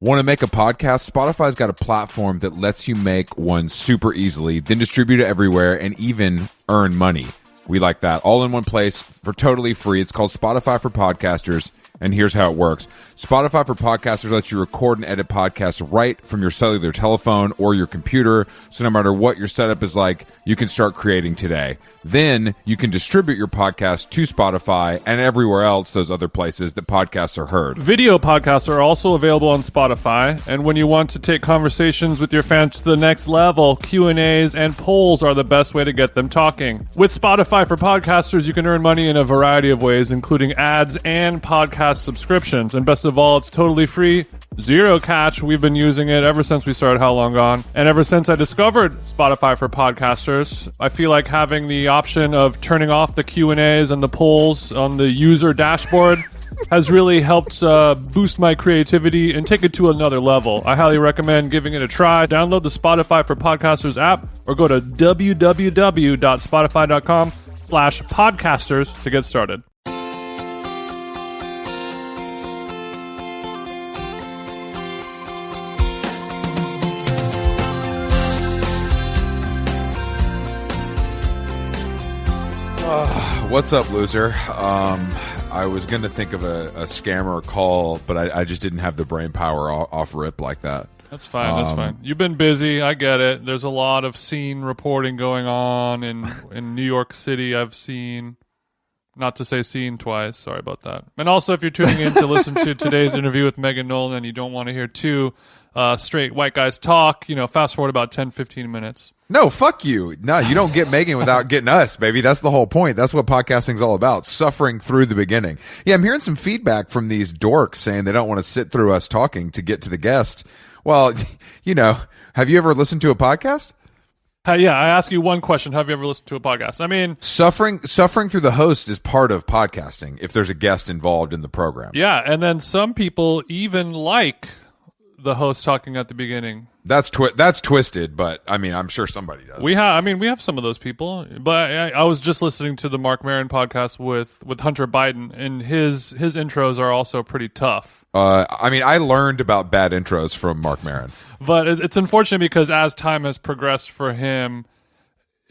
Want to make a podcast? Spotify's got a platform that lets you make one super easily, then distribute it everywhere, and even earn money. We like that. All in one place for totally free. It's called Spotify for Podcasters, and here's how it works. Spotify for Podcasters lets you record and edit podcasts right from your cellular telephone or your computer, so no matter what your setup is like, you can start creating today. Then you can distribute your podcast to Spotify and everywhere else, those other places that podcasts are heard. Video podcasts are also available on Spotify, and when you want to take conversations with your fans to the next level, Q&As and polls are the best way to get them talking. With Spotify for Podcasters, you can earn money in a variety of ways, including ads and podcast subscriptions. And best of all, it's totally free, zero catch. We've been using it ever since we started How Long Gone. And ever since I discovered Spotify for Podcasters, I feel like having the option of turning off the Q&As and the polls on the user dashboard has really helped boost my creativity and take it to another level. I highly recommend giving it a try. Download the Spotify for Podcasters app or go to www.spotify.com/podcasters to get started. What's up, loser? I was going to think of a scammer call, but I just didn't have the brain power off rip like that. That's fine. That's fine. You've been busy. I get it. There's a lot of scene reporting going on in New York City. I've seen, not to say seen twice. Sorry about that. And also, if you're tuning in to listen to today's interview with Megan Nolan and you don't want to hear two straight white guys talk, fast forward about 10, 15 minutes. No, fuck you. No, you don't get Megan without getting us, baby. That's the whole point. That's what podcasting's all about, suffering through the beginning. Yeah, I'm hearing some feedback from these dorks saying they don't want to sit through us talking to get to the guest. Well, have you ever listened to a podcast? Yeah, I ask you one question. Have you ever listened to a podcast? I mean, suffering through the host is part of podcasting if there's a guest involved in the program. Yeah, and then some people even like the host talking at the beginning. That's twisted, but I mean, I'm sure somebody does. We have some of those people, but I was just listening to the Mark Maron podcast with Hunter Biden, and his intros are also pretty tough. I mean, I learned about bad intros from Mark Maron, but it's unfortunate because as time has progressed for him,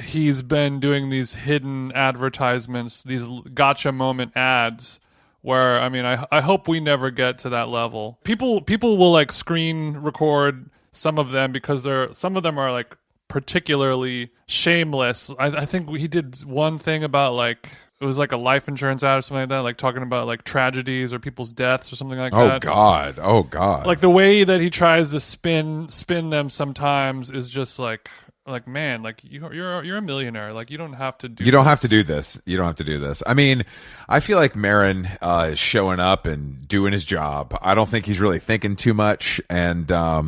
he's been doing these hidden advertisements, these gotcha moment ads. Where, I mean, I hope we never get to that level. People will like screen record some of them because some of them are like particularly shameless. I think he did one thing about like, it was like a life insurance ad or something like that, like talking about like tragedies or people's deaths or something like that. Oh God. Like the way that he tries to spin them sometimes is just like man, like you're a millionaire. Like you don't have to do. You don't have to do this. You don't have to do this. I mean, I feel like Maron is showing up and doing his job. I don't think he's really thinking too much. And I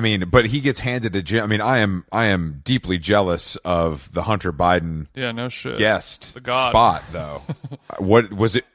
mean, but he gets handed a gym. I mean, I am deeply jealous of the Hunter Biden. Yeah, no shit. Guest spot though. What was it?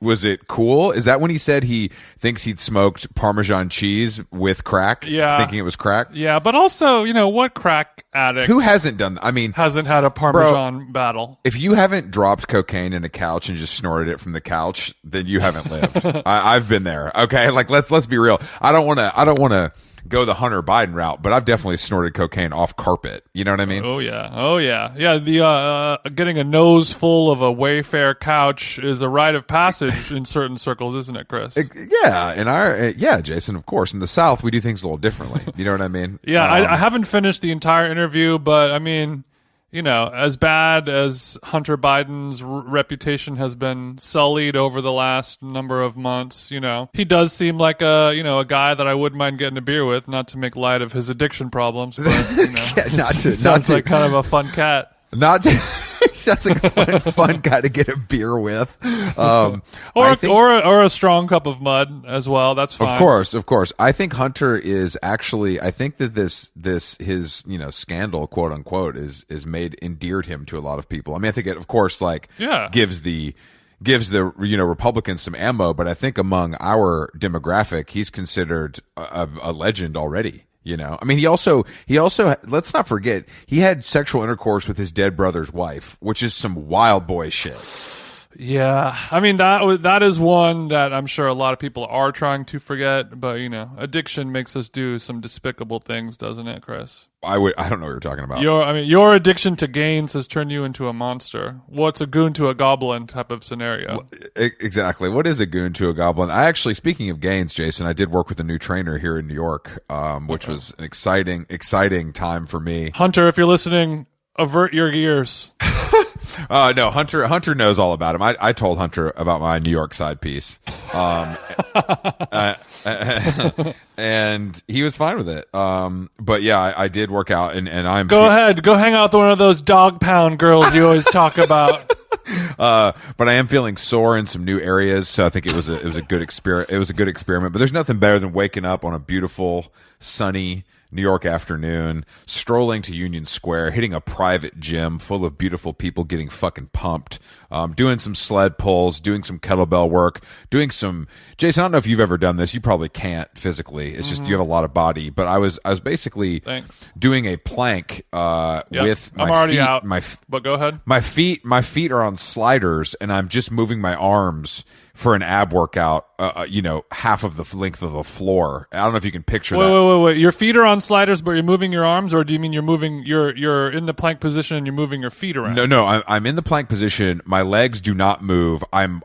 Was it cool? Is that when he said he thinks he'd smoked Parmesan cheese with crack? Yeah, thinking it was crack. Yeah, but also, what crack addict who hasn't done that? I mean, hasn't had a Parmesan battle? If you haven't dropped cocaine in a couch and just snorted it from the couch, then you haven't lived. I've been there. Okay, like let's be real. I don't want to go the Hunter Biden route, but I've definitely snorted cocaine off carpet. You know what I mean? Oh yeah. The getting a nose full of a Wayfair couch is a rite of passage in certain circles, isn't it, Chris? Yeah, Jason. Of course, in the South we do things a little differently. You know what I mean? Yeah, I haven't finished the entire interview, but I mean, as bad as Hunter Biden's reputation has been sullied over the last number of months, he does seem like a guy that I wouldn't mind getting a beer with, not to make light of his addiction problems, but he sounds like kind of a fun cat. Sounds like a fun guy to get a beer with, or a strong cup of mud as well. That's fine. Of course. I think Hunter is actually. I think that this his scandal, quote unquote, is endeared him to a lot of people. I mean, I think it, of course, gives the Republicans some ammo, but I think among our demographic, he's considered a legend already. I mean, he also let's not forget he had sexual intercourse with his dead brother's wife, which is some wild boy shit. Yeah, I mean that is one that I'm sure a lot of people are trying to forget, but addiction makes us do some despicable things, doesn't it, Chris? I don't know what you're talking about. Your addiction to gains has turned you into a monster. What's a goon to a goblin type of scenario? Exactly. What is a goon to a goblin? I actually, speaking of gains, Jason, I did work with a new trainer here in New York, which was an exciting time for me. Hunter, if you're listening, avert your ears. No, Hunter knows all about him. I told Hunter about my New York side piece, and he was fine with it. But yeah, I did work out, and I'm go ahead, go hang out with one of those dog pound girls you always talk about. But I am feeling sore in some new areas, so I think it was a good experiment. It was a good experiment. But there's nothing better than waking up on a beautiful, sunny New York afternoon, strolling to Union Square, hitting a private gym full of beautiful people getting fucking pumped, doing some sled pulls, doing some kettlebell work, doing some. Jason, I don't know if you've ever done this. You probably can't physically. It's just you have a lot of body. But I was basically doing a plank with my I'm already feet. out. But go ahead. My feet are on sliders, and I'm just moving my arms for an ab workout, half of the length of the floor. I don't know if you can picture that. Wait. Your feet are on sliders, but you're moving your arms, or do you mean you're in the plank position and you're moving your feet around? No, I'm in the plank position. My legs do not move. I'm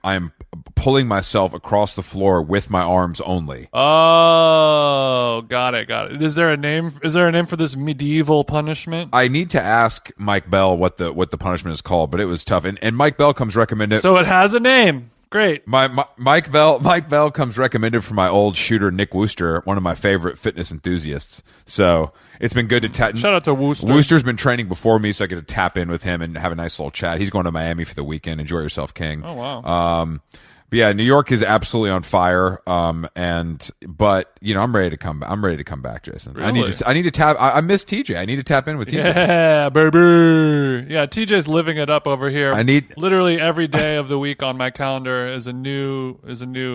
pulling myself across the floor with my arms only. Oh, got it. Is there a name for this medieval punishment? I need to ask Mike Bell what the punishment is called, but it was tough. And Mike Bell comes recommended. So it has a name. Great. Mike Bell comes recommended from my old shooter Nick Wooster, one of my favorite fitness enthusiasts. So it's been good to shout out to Wooster. Wooster's been training before me, so I get to tap in with him and have a nice little chat. He's going to Miami for the weekend. Enjoy yourself, King. Oh wow. But yeah, New York is absolutely on fire. But I'm ready to come back. I'm ready to come back, Jason. Really? I need to tap. I miss TJ. I need to tap in with TJ. Yeah, baby. Yeah, TJ's living it up over here. I need literally every day of the week on my calendar is a new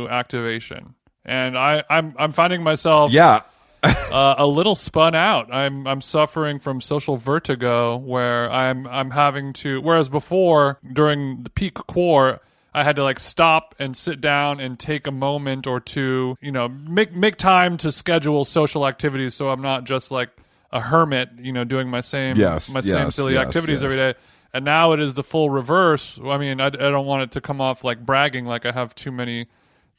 activation, and I'm finding myself a little spun out. I'm suffering from social vertigo where I'm having to. Whereas before during the peak core, I had to stop and sit down and take a moment or two, make time to schedule social activities so I'm not just like a hermit, doing my same silly activities every day. And now it is the full reverse. I mean, I don't want it to come off like bragging, like I have too many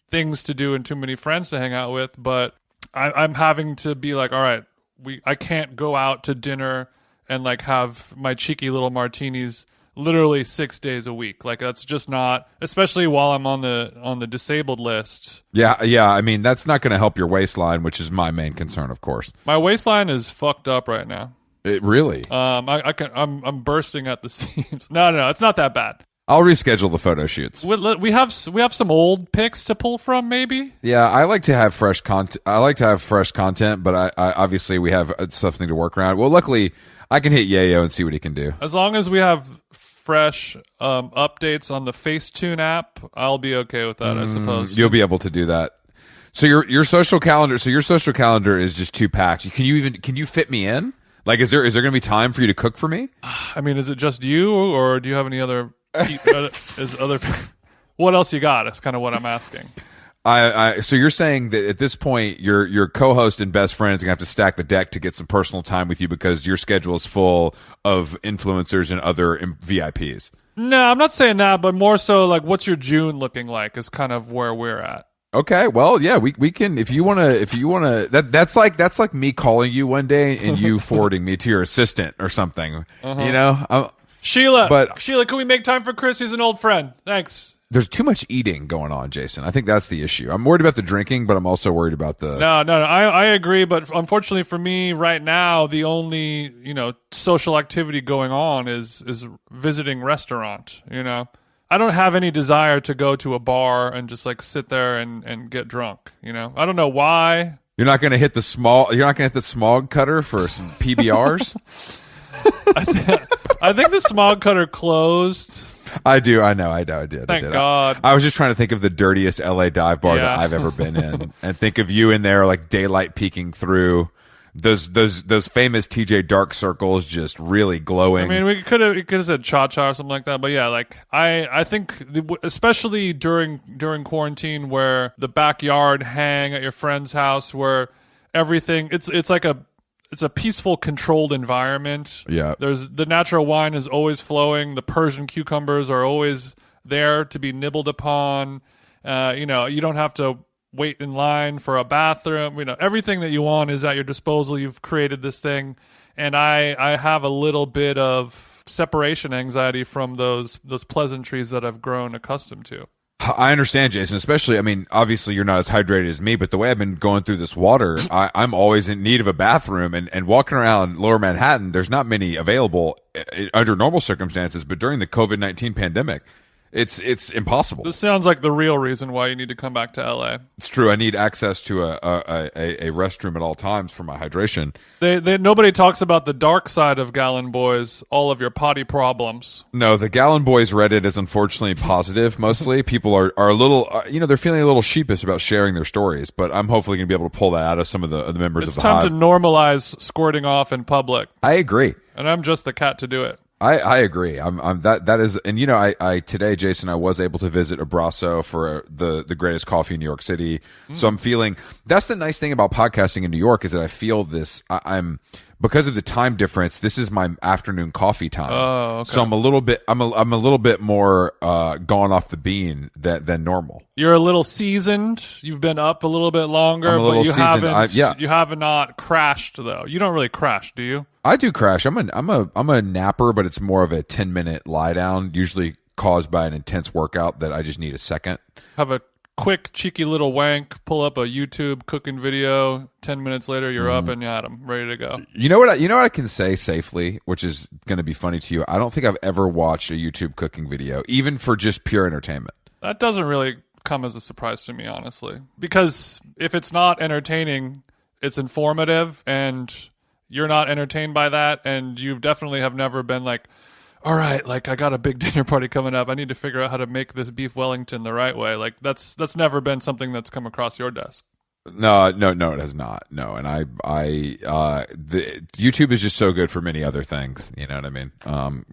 things to do and too many friends to hang out with, but I'm having to be like, all right, I can't go out to dinner and have my cheeky little martinis literally 6 days a week. That's just not, especially while I'm on the disabled list. Yeah. I mean, that's not going to help your waistline, which is my main concern, of course. My waistline is fucked up right now. It really? I'm bursting at the seams. No, it's not that bad. I'll reschedule the photo shoots. We have some old pics to pull from, maybe. Yeah, I like to have fresh content. But I obviously we have something to work around. Well, luckily I can hit Yayo and see what he can do. As long as we have fresh updates on the Facetune app, I'll be okay with that, I suppose. You'll be able to do that. So your social calendar. So your social calendar is just too packed. Can you fit me in? Is there going to be time for you to cook for me? I mean, is it just you, or do you have any other? What else you got? That's kind of what I'm asking. So you're saying that at this point, your co-host and best friend is gonna have to stack the deck to get some personal time with you because your schedule is full of influencers and other VIPs. No, I'm not saying that, but more so what's your June looking like is kind of where we're at. Okay, well, yeah, we can if you wanna that's like me calling you one day and you forwarding me to your assistant or something. Sheila, can we make time for Chris? He's an old friend. Thanks. There's too much eating going on, Jason. I think that's the issue. I'm worried about the drinking, but I'm also worried about the... No. I agree, but unfortunately for me right now, the only, social activity going on is visiting restaurant, I don't have any desire to go to a bar and just sit there and get drunk, I don't know why. You're not going to hit the smog cutter for some PBRs? I think the smog cutter closed. I do. I know. I did. Thank God. I was just trying to think of the dirtiest LA dive bar that I've ever been in, and think of you in there, daylight peeking through those famous TJ dark circles just really glowing. I mean, we could have said cha-cha or something like that, but yeah, like I think especially during quarantine, where the backyard hang at your friend's house, where everything it's like it's a peaceful, controlled environment. Yeah, there's the natural wine is always flowing. The Persian cucumbers are always there to be nibbled upon. You don't have to wait in line for a bathroom. Everything that you want is at your disposal. You've created this thing, and I have a little bit of separation anxiety from those pleasantries that I've grown accustomed to. I understand, Jason, especially, I mean, obviously you're not as hydrated as me, but the way I've been going through this water, I'm always in need of a bathroom, and walking around Lower Manhattan, there's not many available under normal circumstances, but during the COVID-19 pandemic, it's impossible. This sounds like the real reason why you need to come back to LA. It's true. I need access to a restroom at all times for my hydration. Nobody talks about the dark side of Gallon Boys, all of your potty problems. No, the Gallon Boys Reddit is unfortunately positive. Mostly people are a little, they're feeling a little sheepish about sharing their stories, but I'm hopefully going to be able to pull that out of some of the members of the Hive. It's time to normalize squirting off in public. I agree. And I'm just the cat to do it. I agree. That is, and I today, Jason, I was able to visit Abrazo for the greatest coffee in New York City. So I'm feeling, that's the nice thing about podcasting in New York, is that I feel this, I'm because of the time difference, this is my afternoon coffee time. Oh, okay. So I'm a little bit more gone off the bean than normal. You're a little seasoned. You've been up a little bit longer, but you have not crashed though. You don't really crash, do you? I do crash. I'm a napper, but it's more of a 10-minute lie down, usually caused by an intense workout that I just need a second. Have a quick cheeky little wank, pull up a YouTube cooking video, 10 minutes later you're up and you had them ready to go. You know what I can say safely, which is going to be funny to you. I don't think I've ever watched a YouTube cooking video, even for just pure entertainment. That doesn't really come as a surprise to me, honestly, because if it's not entertaining, it's informative, and you're not entertained by that, and you definitely have never been like, all right, like I got a big dinner party coming up, I need to figure out how to make this beef Wellington the right way. Like that's never been something that's come across your desk. No, it has not. No, and the YouTube is just so good for many other things. You know what I mean?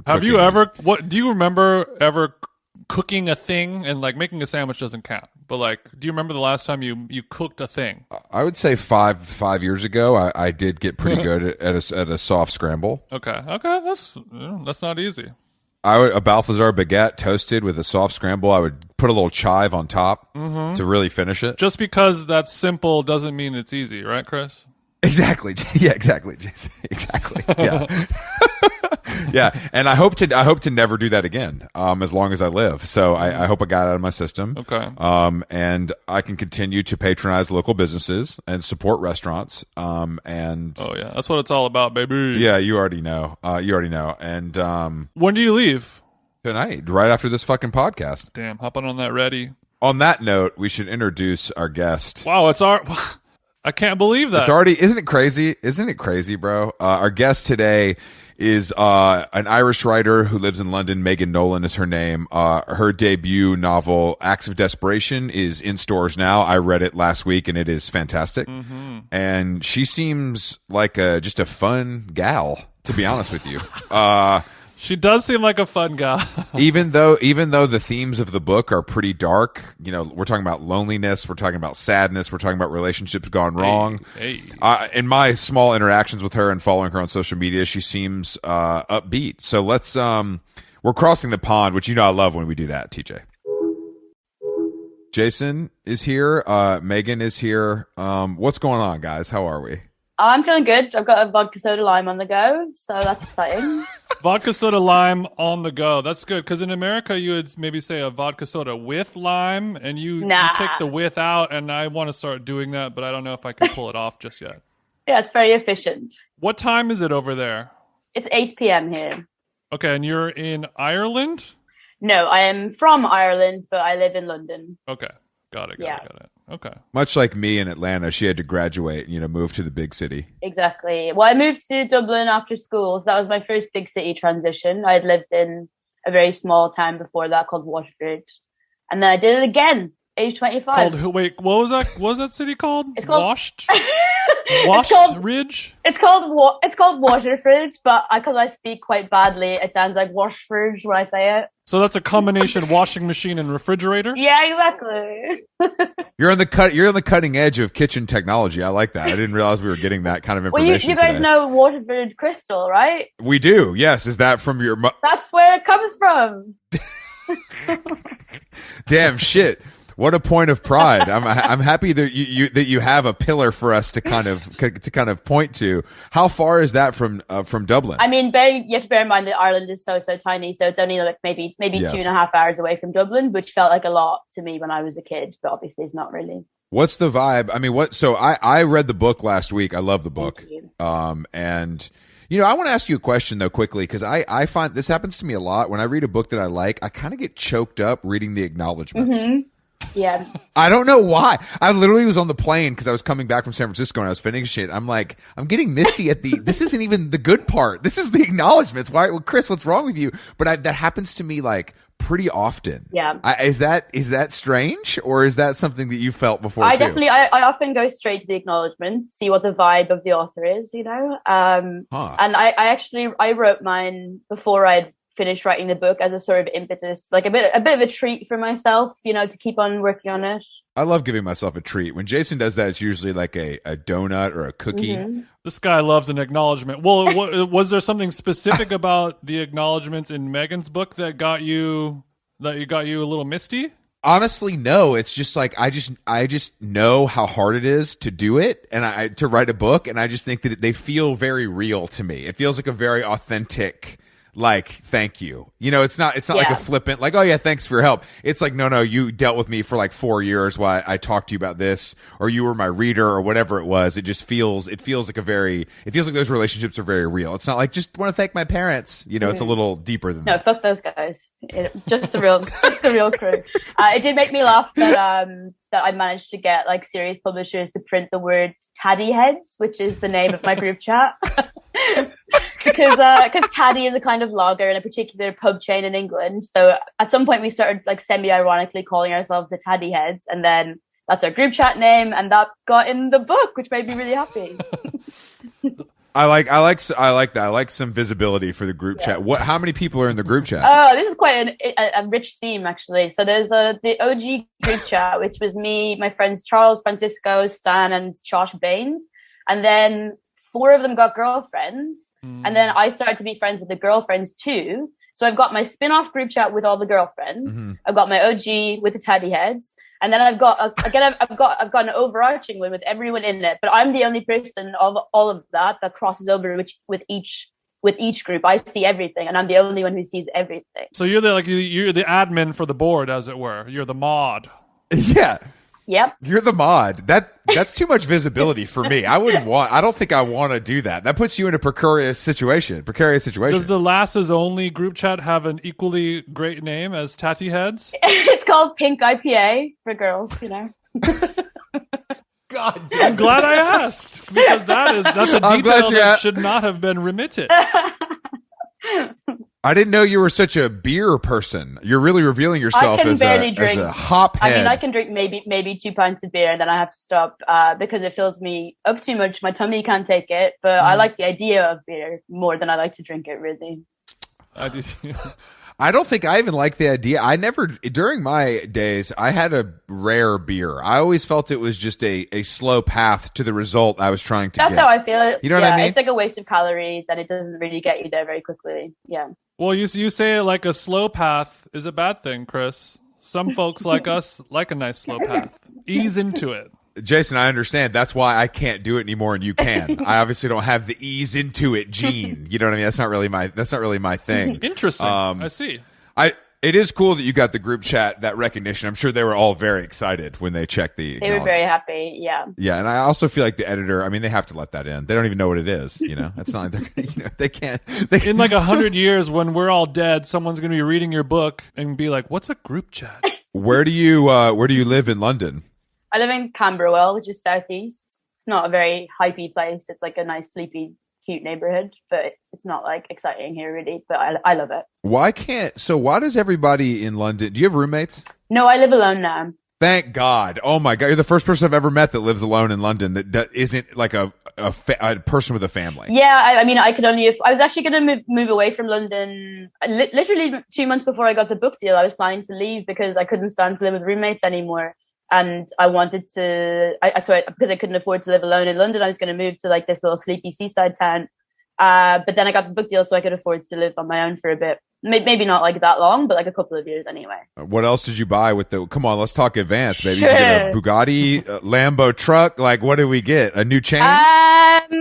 Have you ever? What do you remember ever cooking a thing? And like making a sandwich doesn't count, but like, do you remember the last time you cooked a thing? I would say five years ago, I did get pretty good at a soft scramble. Okay, that's not easy. A Balthazar baguette toasted with a soft scramble. I would put a little chive on top to really finish it. Just because that's simple doesn't mean it's easy, right, Chris? Exactly. Yeah, exactly, Jason. Exactly. Yeah. Yeah, and I hope to never do that again, as long as I live. So I hope I got it out of my system. Okay. And I can continue to patronize local businesses and support restaurants. And oh yeah, that's what it's all about, baby. Yeah, you already know. And when do you leave? Tonight, right after this fucking podcast. Damn, hopping on that ready. On that note, we should introduce our guest. Wow, I can't believe that. It's already, isn't it crazy? Isn't it crazy, bro? Our guest today is an Irish writer who lives in London. Megan Nolan is her name. Her debut novel, Acts of Desperation, is in stores now. I read it last week, and it is fantastic. Mm-hmm. And she seems like just a fun gal, to be honest with you. She does seem like a fun guy. even though the themes of the book are pretty dark, we're talking about loneliness, we're talking about sadness, we're talking about relationships gone wrong. Hey. In my small interactions with her and following her on social media, she seems upbeat. So let's we're crossing the pond, which I love when we do that, TJ. Jason is here, Megan is here. What's going on, guys? How are we? I'm feeling good. I've got a vodka soda lime on the go, so that's exciting. Vodka soda lime on the go. That's good, because in America you would maybe say a vodka soda with lime, and you take the with out, and I want to start doing that, but I don't know if I can pull it off just yet. Yeah, it's very efficient. What time is it over there? It's 8 p.m. here. Okay, and you're in Ireland? No, I am from Ireland, but I live in London. Okay, got it. Okay. Much like me in Atlanta, she had to graduate, move to the big city. Exactly. Well, I moved to Dublin after school, so that was my first big city transition. I had lived in a very small town before that called Waterford. And then I did it again, age 25. Wait, what was that? What was that city called? It's called Washed? Ridge? It's called Waterford, but because I speak quite badly, it sounds like Washford when I say it. So that's a combination washing machine and refrigerator? Yeah, exactly. You're on the cutting edge of kitchen technology. I like that. I didn't realize we were getting that kind of Well, information. you guys today. know Waterford Crystal, right? We do. Yes. Is that from your? That's where it comes from. Damn shit. What a point of pride! I'm happy that you have a pillar for us to kind of point to. How far is that from Dublin? I mean, you have to bear in mind that Ireland is so tiny, so it's only like maybe Yes. 2.5 hours away from Dublin, which felt like a lot to me when I was a kid, but obviously it's not really. What's the vibe? I mean, so I read the book last week. I love the book. And I want to ask you a question though quickly, because I find this happens to me a lot when I read a book that I like. I kind of get choked up reading the acknowledgments. Mm-hmm. Yeah. I don't know why. I literally was on the plane because I was coming back from San Francisco and I was finishing it. I'm like, I'm getting misty at this isn't even the good part. This is the acknowledgments. Why, well, Chris, what's wrong with you? But that happens to me like pretty often. Yeah. Is that strange, or is that something that you felt before too? I often go straight to the acknowledgements, see what the vibe of the author is, And I wrote mine before I'd finished writing the book as a sort of impetus, like a bit of a treat for myself, to keep on working on it. I love giving myself a treat. When Jason does that, it's usually like a donut or a cookie. Mm-hmm. This guy loves an acknowledgement. Well, was there something specific about the acknowledgements in Megan's book that got you a little misty? Honestly, no. It's just like I just know how hard it is to do it, and to write a book, and I just think that they feel very real to me. It feels like a very authentic. Like, thank you. It's not like a flippant, like, oh yeah, thanks for your help. It's like, no, you dealt with me for like 4 years while I talked to you about this, or you were my reader, or whatever it was. It feels like those relationships are very real. It's not like, just want to thank my parents. It's a little deeper than that. No, fuck those guys. Just the real crew. It did make me laugh that I managed to get like serious publishers to print the word Taddy Heads, which is the name of my group chat. Because Taddy is a kind of lager in a particular pub chain in England. So at some point we started like semi-ironically calling ourselves the Taddy Heads, and then that's our group chat name, and that got in the book, which made me really happy. I like that. I like some visibility for the group chat. How many people are in the group chat? Oh, this is quite a rich theme, actually. So there's the OG group chat, which was me, my friends Charles, Francisco, Stan, and Josh Baines, and then 4 of them got girlfriends. And then I started to be friends with the girlfriends too. So I've got my spin-off group chat with all the girlfriends. Mm-hmm. I've got my OG with the Taddy Heads, and then I've got an overarching one with everyone in it. But I'm the only person of all of that crosses over with each group. I see everything, and I'm the only one who sees everything. So you're the admin for the board, as it were. You're the mod. Yeah. Yep. You're the mod. That's too much visibility for me. I don't think I want to do that. That puts you in a precarious situation. Does the Lasses Only group chat have an equally great name as Tatty Heads? It's called Pink IPA for girls, God damn. I'm glad I asked, because that's a detail that should not have been remitted. I didn't know you were such a beer person. You're really revealing yourself as a hop head. I mean, I can drink maybe 2 pints of beer, and then I have to stop because it fills me up too much. My tummy can't take it, but I like the idea of beer more than I like to drink it, really. I do too. I don't think I even like the idea. During my days, I had a rare beer. I always felt it was just a slow path to the result I was trying to get. That's how I feel it. You know what I mean? It's like a waste of calories, and it doesn't really get you there very quickly. Yeah. Well, you say it like a slow path is a bad thing, Chris. Some folks like us like a nice slow path. Ease into it. Jason, I understand. That's why I can't do it anymore, and you can. I obviously don't have the ease into it gene. You know what I mean? That's not really my thing. Interesting. I see. It is cool that you got the group chat, that recognition. I'm sure they were all very excited when they checked the. They were very happy. Yeah. Yeah, and I also feel like the editor. I mean, they have to let that in. They don't even know what it is. It's not like they're. They can't. In like 100 years, when we're all dead, someone's going to be reading your book and be like, "What's a group chat?" Where do you live in London? I live in Camberwell, which is southeast. It's not a very hypey place. It's like a nice, sleepy, cute neighborhood, but it's not like exciting here really. But I love it. Why does everybody in London? Do you have roommates? No, I live alone now. Thank God. Oh my God. You're the first person I've ever met that lives alone in London that isn't like a person with a family. Yeah, I mean, I could only. I was actually going to move away from London. Literally 2 months before I got the book deal, I was planning to leave because I couldn't stand to live with roommates anymore, and I wanted to. Because I couldn't afford to live alone in London, I was going to move to like this little sleepy seaside town. But then I got the book deal, so I could afford to live on my own for a bit. Maybe not like that long, but like a couple of years anyway. What else did you buy with the? Come on, let's talk advance, baby. Sure. Did you get a Bugatti, a Lambo truck? Like, what did we get? A new chain?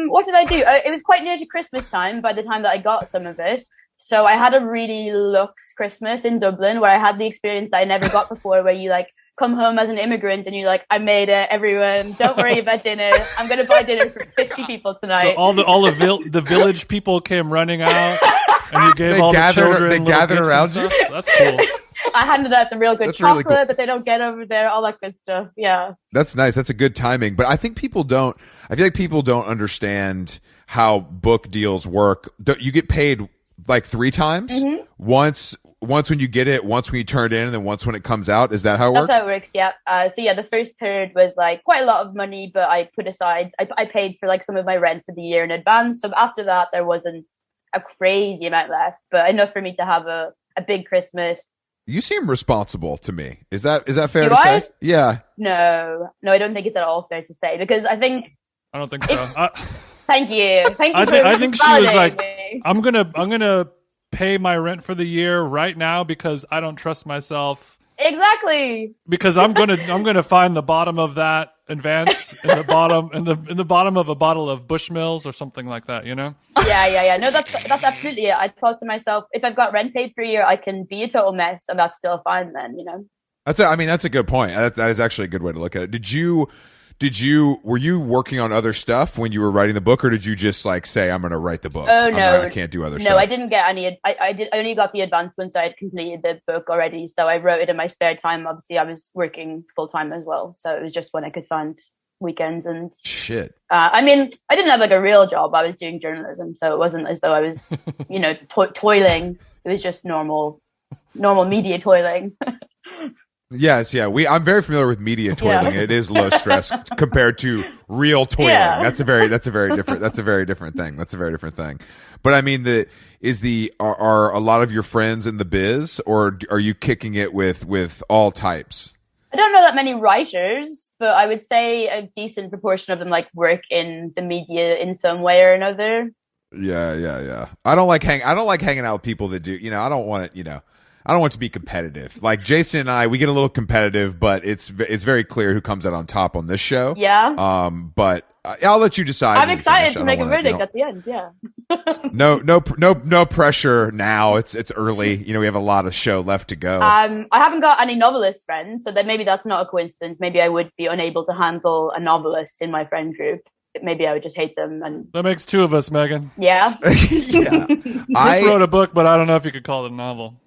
What did I do? It was quite near to Christmas time by the time that I got some of it. So I had a really luxe Christmas in Dublin where I had the experience that I never got before, where you like come home as an immigrant and you're like, I made it, everyone. Don't worry about dinner. I'm going to buy dinner for 50 people tonight. So all the village people came running out, and you gave the children. They gathered around you. That's cool. I handed out the real good chocolate really cool. that they don't get over there, all that good stuff. Yeah. That's nice. That's a good timing. But I think people don't. I feel like people don't understand how book deals work. You get paid like 3 times. Mm-hmm. Once when you get it, once when you turn it in, and then once when it comes out. Is that how it works? That's how it works, yeah. So yeah, the first third was like quite a lot of money, but I put aside, I paid for like some of my rent for the year in advance. So after that, there wasn't a crazy amount left, but enough for me to have a big Christmas. You seem responsible to me. Is that fair Do to I? say? Yeah. No, I don't think it's at all fair to say, because I don't think so. Thank you. I think she was like, I'm gonna pay my rent for the year right now because I don't trust myself. Exactly. Because I'm gonna find the bottom of that advance in the bottom of a bottle of Bushmills or something like that, you know? Yeah. No, that's absolutely it. I thought to myself, if I've got rent paid for a year, I can be a total mess, and that's still fine then, you know? That's a good point. That is actually a good way to look at it. Were you working on other stuff when you were writing the book, or did you just like say, I'm going to write the book? Oh, no. I can't do other stuff. No, I didn't get any. I only got the advance once I had completed the book already. So I wrote it in my spare time. Obviously, I was working full time as well. So it was just when I could find weekends and shit. I mean, I didn't have like a real job. I was doing journalism. So it wasn't as though I was, toiling. It was just normal media toiling. Yes, yeah. I'm very familiar with media toiling. Yeah. It is low stress compared to real toiling. Yeah. That's a very different thing. But I mean, are a lot of your friends in the biz, or are you kicking it with all types? I don't know that many writers, but I would say a decent proportion of them like work in the media in some way or another. Yeah. I don't like hanging out with people that do. I don't want it. I don't want to be competitive. Like Jason and I, we get a little competitive, but it's very clear who comes out on top on this show. Yeah. But I'll let you decide. I'm excited to make a verdict at the end. Yeah. No pressure now. It's early. We have a lot of show left to go. I haven't got any novelist friends, so maybe that's not a coincidence. Maybe I would be unable to handle a novelist in my friend group. Maybe I would just hate them. And that makes 2 of us, Megan. Yeah. Yeah. I wrote a book, but I don't know if you could call it a novel.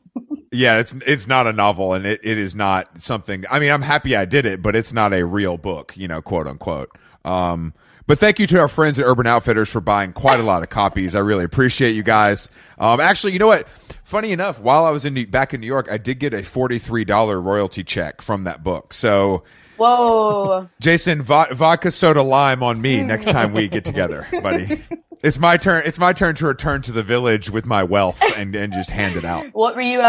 Yeah, it's not a novel, and it is not something. I mean, I'm happy I did it, but it's not a real book, quote unquote. But thank you to our friends at Urban Outfitters for buying quite a lot of copies. I really appreciate you guys. Actually, you know what? Funny enough, while I was back in New York, I did get a $43 royalty check from that book. So, whoa, Jason, vodka soda lime on me next time we get together, buddy. It's my turn. It's my turn to return to the village with my wealth and just hand it out. What were you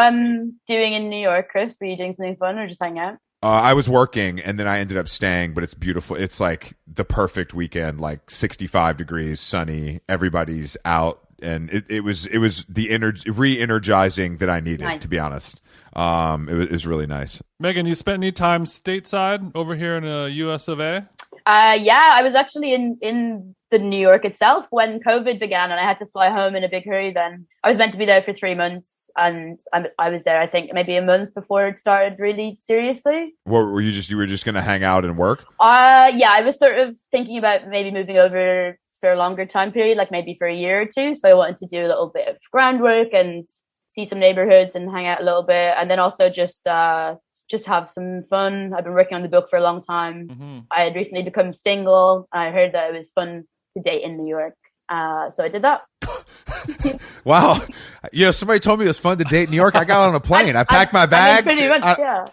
doing in New York, Chris? Were you doing something fun or just hanging out? I was working, and then I ended up staying. But it's beautiful. It's like the perfect weekend, like 65 degrees, sunny. Everybody's out, and it was the re-energizing that I needed. Nice. To be honest, it was really nice. Megan, you spent any time stateside over here in the U.S. of A.? Yeah, I was actually in the New York itself when COVID began, and I had to fly home in a big hurry. Then I was meant to be there for 3 months, and I was there, I think, maybe a month before it started really seriously. What were you were just going to hang out and work? Yeah, I was sort of thinking about maybe moving over for a longer time period, like maybe for a year or two. So I wanted to do a little bit of groundwork and see some neighborhoods and hang out a little bit, and then also just have some fun. I've been working on the book for a long time. Mm-hmm. I had recently become single. I heard that it was fun to date in New York. So I did that. Wow. Somebody told me it was fun to date in New York. I got on a plane. I packed my bags. Pretty much, yeah.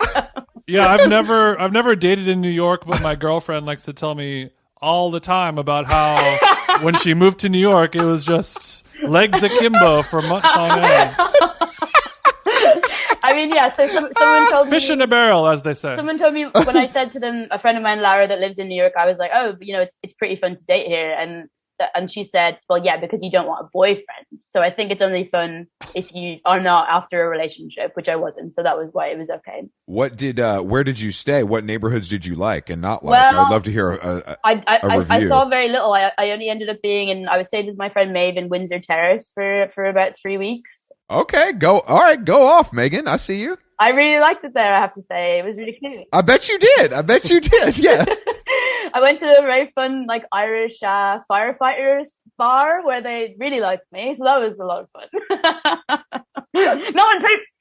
Yeah, I've never dated in New York, but my girlfriend likes to tell me all the time about how when she moved to New York, it was just legs akimbo for months on end. I mean, yeah. So someone told me fish in a barrel, as they say. Someone told me when I said to them, a friend of mine, Lara, that lives in New York, I was like, oh, it's pretty fun to date here, and she said, well, yeah, because you don't want a boyfriend. So I think it's only fun if you are not after a relationship, which I wasn't. So that was why it was okay. Where did you stay? What neighborhoods did you like and not like? Well, I'd love to hear a review. I saw very little. I only ended up being I was staying with my friend Maeve in Windsor Terrace for about 3 weeks. Okay, go off, Megan. I see you. I really liked it there, I have to say. It was really cute. I bet you did. Yeah. I went to a very fun, like, Irish firefighters bar where they really liked me, so that was a lot of fun.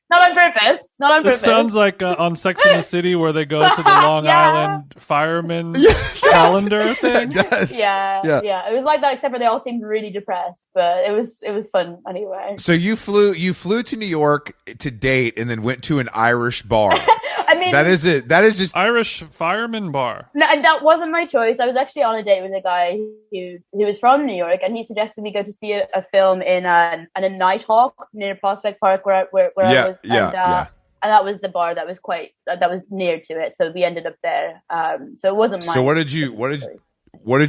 Not on purpose. This sounds like on Sex and the City where they go to the Long Island fireman calendar thing. It does. Yeah. It was like that, except for they all seemed really depressed, but it was fun anyway. So you flew to New York to date and then went to an Irish bar. I mean, that is it. That is just Irish fireman bar. No, and that wasn't my choice. I was actually on a date with a guy who was from New York, and he suggested we go to see a film in a Nighthawk near Prospect Park, where I was. And that was the bar that was near to it. So we ended up there. So it wasn't my. So what did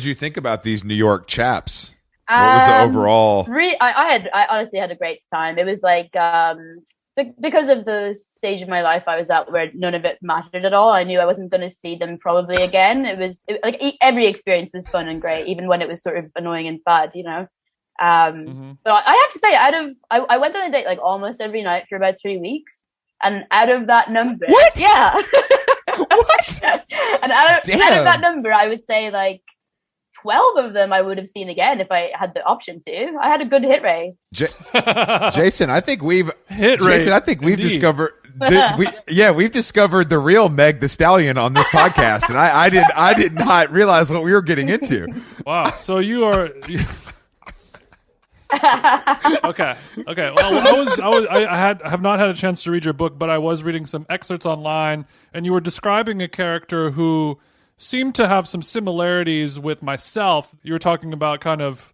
you think about these New York chaps? What was the overall? I honestly had a great time. It was like because of the stage of my life I was at where none of it mattered at all. I knew I wasn't going to see them probably again. Like every experience was fun and great, even when it was sort of annoying and bad, you know. But I have to say, I went on a date like almost every night for about 3 weeks, and out of that number, what? Yeah, what? And out of that number, I would say like 12 of them I would have seen again if I had the option to. I had a good hit rate. Jason, I think we've Indeed. discovered. We've discovered the real Meg the Stallion on this podcast, and I did not realize what we were getting into. Wow, so you are. Okay. Well, I have not had a chance to read your book, but I was reading some excerpts online, and you were describing a character who seemed to have some similarities with myself. You were talking about kind of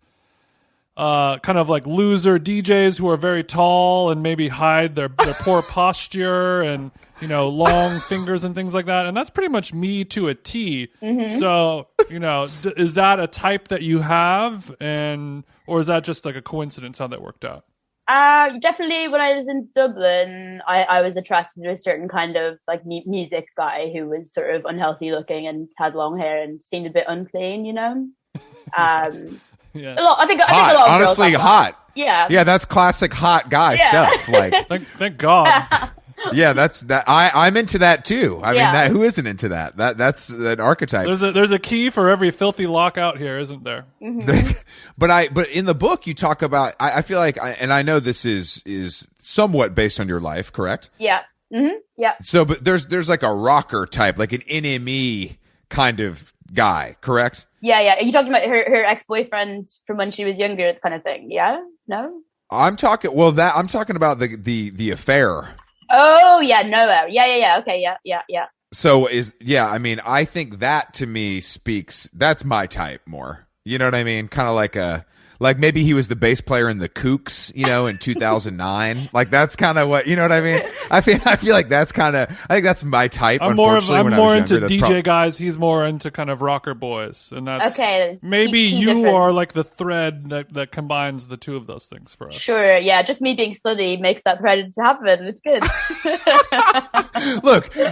like loser DJs who are very tall and maybe hide their poor posture and, you know, long fingers and things like that. And that's pretty much me to a T. Mm-hmm. So, you know, is that a type that you have, or is that just like a coincidence how that worked out? Definitely when I was in Dublin, I was attracted to a certain kind of like music guy who was sort of unhealthy looking and had long hair and seemed a bit unclean, you know? Yes. I think a lot of honestly girls hot. Yeah, that's classic hot guy stuff. Like, thank God. Yeah, that's that. I'm into that too. I mean, who isn't into that? That's an archetype. There's a key for every filthy lockout here, isn't there? Mm-hmm. But in the book you talk about. I feel like, and I know this is somewhat based on your life, correct? Yeah. Mm-hmm. Yeah. So, but there's like a rocker type, like an NME kind of guy, correct? Yeah. Are you talking about her ex-boyfriend from when she was younger, kind of thing? Yeah. No. I'm talking about the affair. Oh yeah, Noah. Yeah. Okay, yeah. So I mean, I think that to me speaks. That's my type more. You know what I mean? Kind of like maybe he was the bass player in the Kooks, you know, in 2009. Like that's kind of what, you know what I mean? I feel like that's I think that's my type. I'm more into DJ guys. He's more into kind of rocker boys, and that's okay. Maybe you are like the thread that combines the two of those things for us. Sure, yeah. Just me being slutty makes that thread happen. It's good.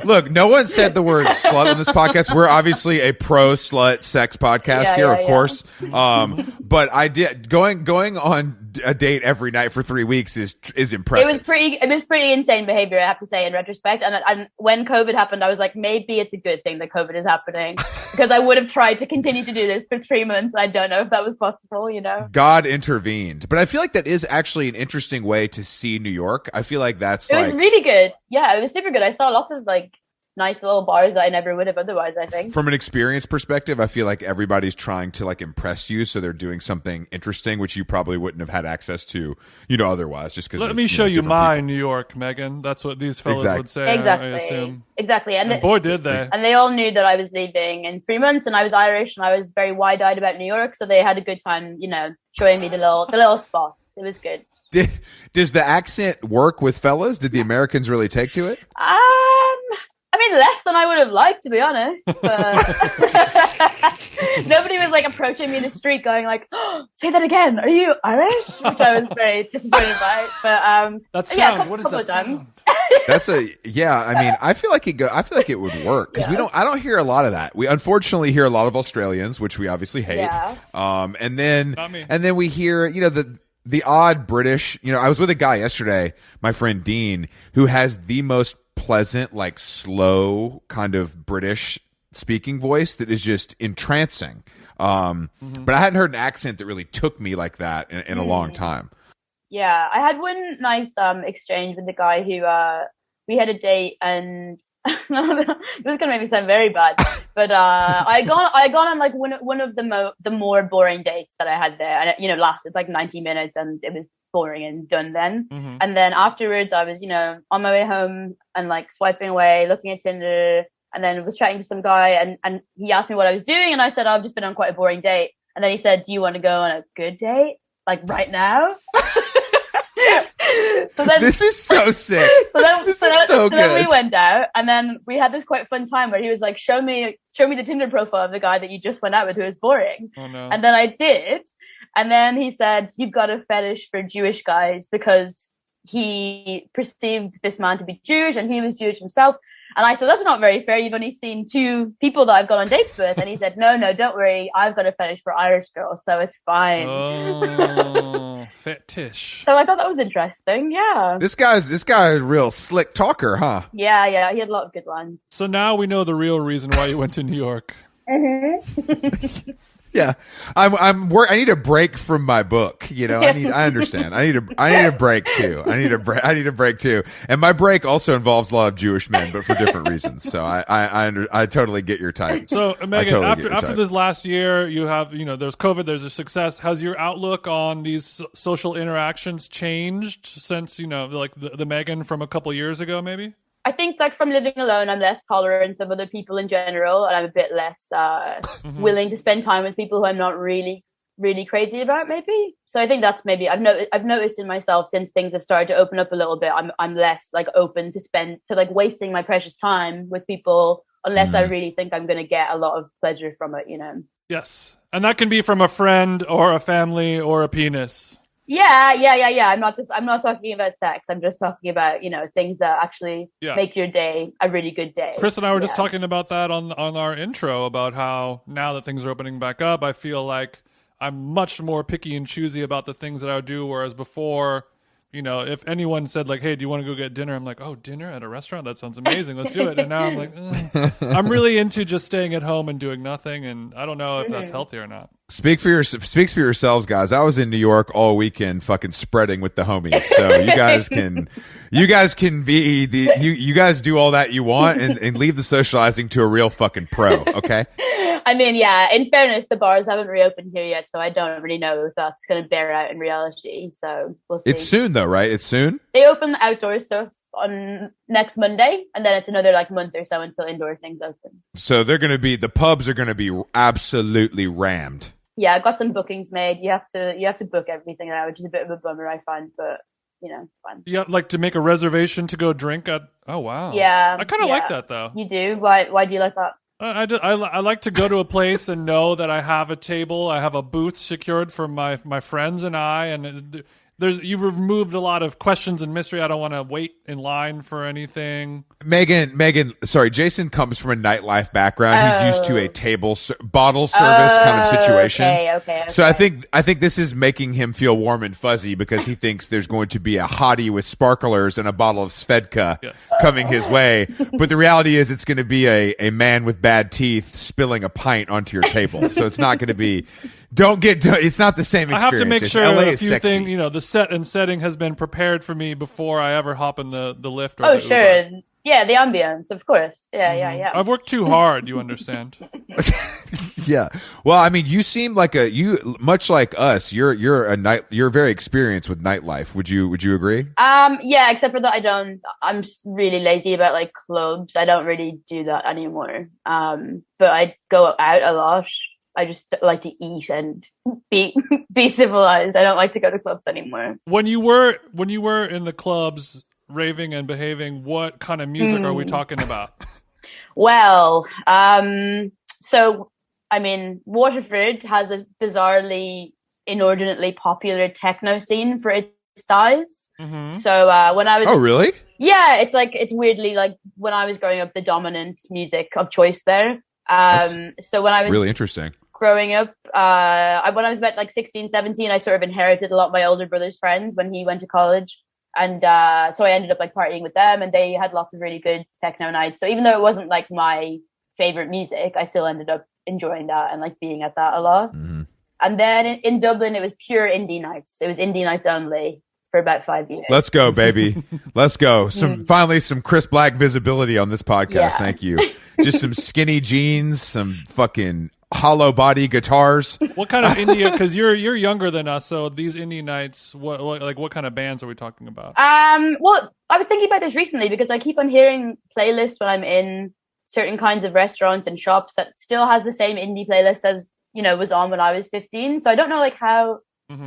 Look. No one said the word slut on this podcast. We're obviously a pro slut sex podcast here, of course. But I did. Going on a date every night for 3 weeks is impressive. It was pretty insane behavior, I have to say, in retrospect. And when COVID happened, I was like, maybe it's a good thing that COVID is happening, because I would have tried to continue to do this for 3 months. I don't know if that was possible, you know. God intervened, but I feel like that is actually an interesting way to see New York. I feel like it was really good. Yeah, it was super good. I saw lots of like nice little bars that I never would have otherwise, I think. From an experience perspective, I feel like everybody's trying to like impress you, so they're doing something interesting which you probably wouldn't have had access to, otherwise, just because. Let me show you my New York, Megan. That's what these fellas would say. Exactly. I assume. Exactly. And boy, did they. And they all knew that I was leaving in 3 months, and I was Irish, and I was very wide-eyed about New York, so they had a good time, showing me the little spots. It was good. Does the accent work with fellas? Did the Americans really take to it? I mean, less than I would have liked, to be honest. But nobody was like approaching me in the street going like, oh, say that again. Are you Irish? Which I was very disappointed by. But that sound. What is that sound? That's I mean, I feel like it would work because I don't hear a lot of that. We unfortunately hear a lot of Australians, which we obviously hate. Yeah. And then we hear, the odd British, I was with a guy yesterday, my friend Dean, who has the most pleasant, like slow kind of British speaking voice that is just entrancing. But I hadn't heard an accent that really took me like that in a long time. Yeah, I had one nice exchange with the guy who we had a date, and this is gonna make me sound very bad, but I gone on like one of the more boring dates that I had there, and it lasted like 90 minutes, and it was boring and done then. And then afterwards, I was on my way home and like swiping away, looking at Tinder, and then was chatting to some guy, and he asked me what I was doing, and I said, I've just been on quite a boring date, and then he said, do you want to go on a good date, like right now? So then, this is so sick. This is so good. Then we went out, and then we had this quite fun time where he was like, show me the Tinder profile of the guy that you just went out with who was boring. Oh, no. And then I did, and then he said, you've got a fetish for Jewish guys, because he perceived this man to be Jewish, and he was Jewish himself. And I said, that's not very fair. You've only seen 2 people that I've gone on dates with. And he said, no, don't worry. I've got a fetish for Irish girls, so it's fine. Oh, fetish. So I thought that was interesting. Yeah. This guy's a real slick talker, huh? Yeah. He had a lot of good lines. So now we know the real reason why you went to New York. Yeah, I need a break from my book. I understand. I need a break too. I need a break too. And my break also involves a lot of Jewish men, but for different reasons. So I totally get your type. So Megan, after this last year, you have there's COVID, there's a success. Has your outlook on these social interactions changed since like the Megan from a couple years ago, maybe? I think like from living alone, I'm less tolerant of other people in general, and I'm a bit less willing to spend time with people who I'm not really, really crazy about, maybe. So I think that's maybe I've noticed in myself since things have started to open up a little bit. I'm less like open to wasting my precious time with people unless I really think I'm going to get a lot of pleasure from it. Yes, and that can be from a friend or a family or a penis. Yeah. I'm not talking about sex. I'm just talking about, things that actually make your day a really good day. Chris and I were just talking about that on our intro, about how now that things are opening back up, I feel like I'm much more picky and choosy about the things that I would do. Whereas before, if anyone said like, hey, do you want to go get dinner? I'm like, oh, dinner at a restaurant? That sounds amazing. Let's do it. And now I'm like, I'm really into just staying at home and doing nothing. And I don't know if that's healthy or not. Speaks for yourselves, guys. I was in New York all weekend, fucking spreading with the homies. So you guys can be you guys do all that you want and leave the socializing to a real fucking pro. Okay. I mean, yeah. In fairness, the bars haven't reopened here yet, so I don't really know if that's going to bear out in reality. So we'll see. It's soon, though, right? It's soon. They open the outdoor stuff on next Monday, and then it's another like month or so until indoor things open. So the pubs are going to be absolutely rammed. Yeah, I got some bookings made. You have to book everything now, which is a bit of a bummer, I find, but it's fun. Yeah, like to make a reservation to go drink at. Oh wow. Yeah, I kind of like that though. You do? Why do you like that? I like to go to a place and know that I have a table, I have a booth secured for my friends and I, and you've removed a lot of questions and mystery. I don't want to wait in line for anything. Megan, sorry, Jason comes from a nightlife background. He's used to a bottle service kind of situation. Okay. So I think this is making him feel warm and fuzzy because he thinks there's going to be a hottie with sparklers and a bottle of Svedka coming his way. But the reality is it's going to be a man with bad teeth spilling a pint onto your table. So it's not going to be... It's not the same experience. I have to make sure a few things, the set and setting has been prepared for me before I ever hop in the lift or the sure. Uber. Yeah, the ambience, of course. Yeah. I've worked too hard, you understand. Yeah. Well, I mean, you seem like much like us. You're very experienced with nightlife. Would you agree? Yeah, except for that I'm just really lazy about like clubs. I don't really do that anymore. But I go out a lot. I just like to eat and be civilized. I don't like to go to clubs anymore. When you were in the clubs raving and behaving, what kind of music are we talking about? Well, so I mean, Waterford has a bizarrely, inordinately popular techno scene for its size. Mm-hmm. So when I was really? Yeah, it's weirdly like when I was growing up, the dominant music of choice there. So when I was really interesting growing up, when I was about like 16, 17, I sort of inherited a lot of my older brother's friends when he went to college. And so I ended up like partying with them, and they had lots of really good techno nights. So even though it wasn't like my favorite music, I still ended up enjoying that and like being at that a lot. Mm-hmm. And then in Dublin, it was pure indie nights. It was indie nights only for about 5 years. Let's go, baby. Let's go. Finally some Chris Black visibility on this podcast. Yeah. Thank you. Just some skinny jeans, some fucking hollow body guitars. What kind of indie? Because you're younger than us, so these indie nights, what kind of bands are we talking about? Well, I was thinking about this recently because I keep on hearing playlists when I'm in certain kinds of restaurants and shops that still has the same indie playlist as was on when I was 15. So I don't know like how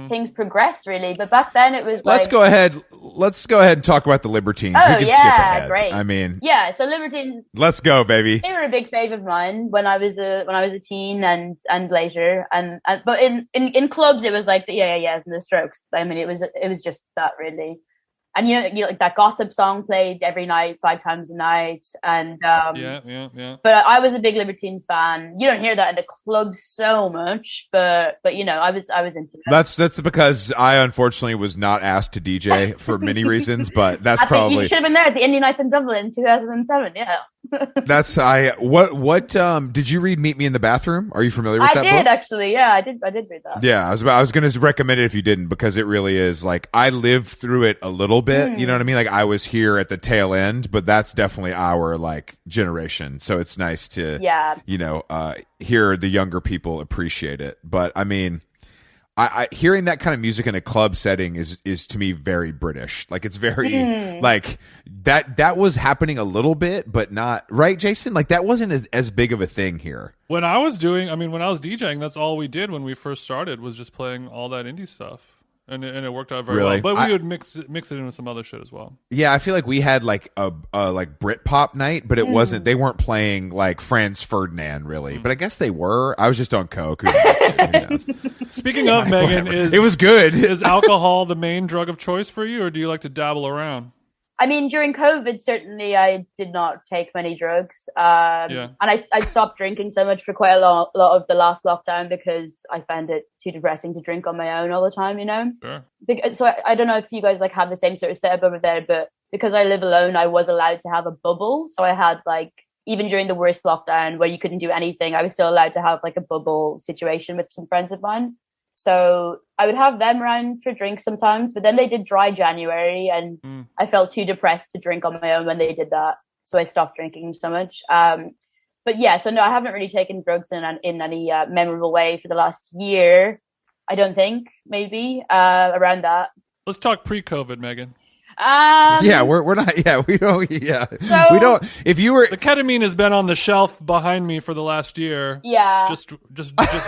things progress really, but back then it was. Let's go ahead and talk about the Libertines. Oh, we can skip ahead. Great. I mean, yeah. So Libertines. Let's go, baby. They were a big fave of mine when I was a teen and later, and but in clubs it was like the Yeah and the Strokes. I mean, it was just that really. And you like that Gossip song played every night, 5 times a night, and yeah. But I was a big Libertines fan. You don't hear that in the club so much, but I was into that. That's because I unfortunately was not asked to DJ for many reasons, but that's probably you should have been there at the Indie Nights in Dublin in 2007. Yeah. What did you read Meet Me in the Bathroom? Are you familiar with that book? I did actually. Yeah, I did read that. Yeah, I was going to recommend it if you didn't, because it really is like I lived through it a little bit. You know what I mean? Like I was here at the tail end, but that's definitely our like generation. So it's nice to hear the younger people appreciate it. But I mean, I hearing that kind of music in a club setting is to me very British. Like it's very like that was happening a little bit, but not right, Jason. Like that wasn't as big of a thing here. When I was DJing, that's all we did when we first started was just playing all that indie stuff. And it worked out very well. But we would mix it in with some other shit as well. Yeah, I feel like we had like a like Britpop night, but it wasn't. They weren't playing like Franz Ferdinand really, but I guess they were. I was just on coke. Who knows? Speaking of Megan, it was good. Is alcohol the main drug of choice for you, or do you like to dabble around? I mean, during COVID, certainly I did not take many drugs. And I stopped drinking so much for quite a lot of the last lockdown because I found it too depressing to drink on my own all the time, Sure. So I don't know if you guys like have the same sort of setup over there, but because I live alone, I was allowed to have a bubble. So I had like, even during the worst lockdown where you couldn't do anything, I was still allowed to have like a bubble situation with some friends of mine. So I would have them around for drinks sometimes, but then they did dry January and I felt too depressed to drink on my own when they did that. So I stopped drinking so much. But yeah, so no, I haven't really taken drugs in any memorable way for the last year. I don't think, maybe around that. Let's talk pre-COVID, Megan. We're not. Yeah, we don't. Yeah, so, we don't. If you were, the ketamine has been on the shelf behind me for the last year. Yeah, just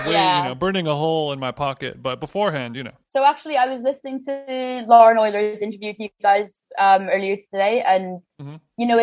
waiting, burning a hole in my pocket. But beforehand, So actually, I was listening to Lauren Euler's interview with you guys earlier today, and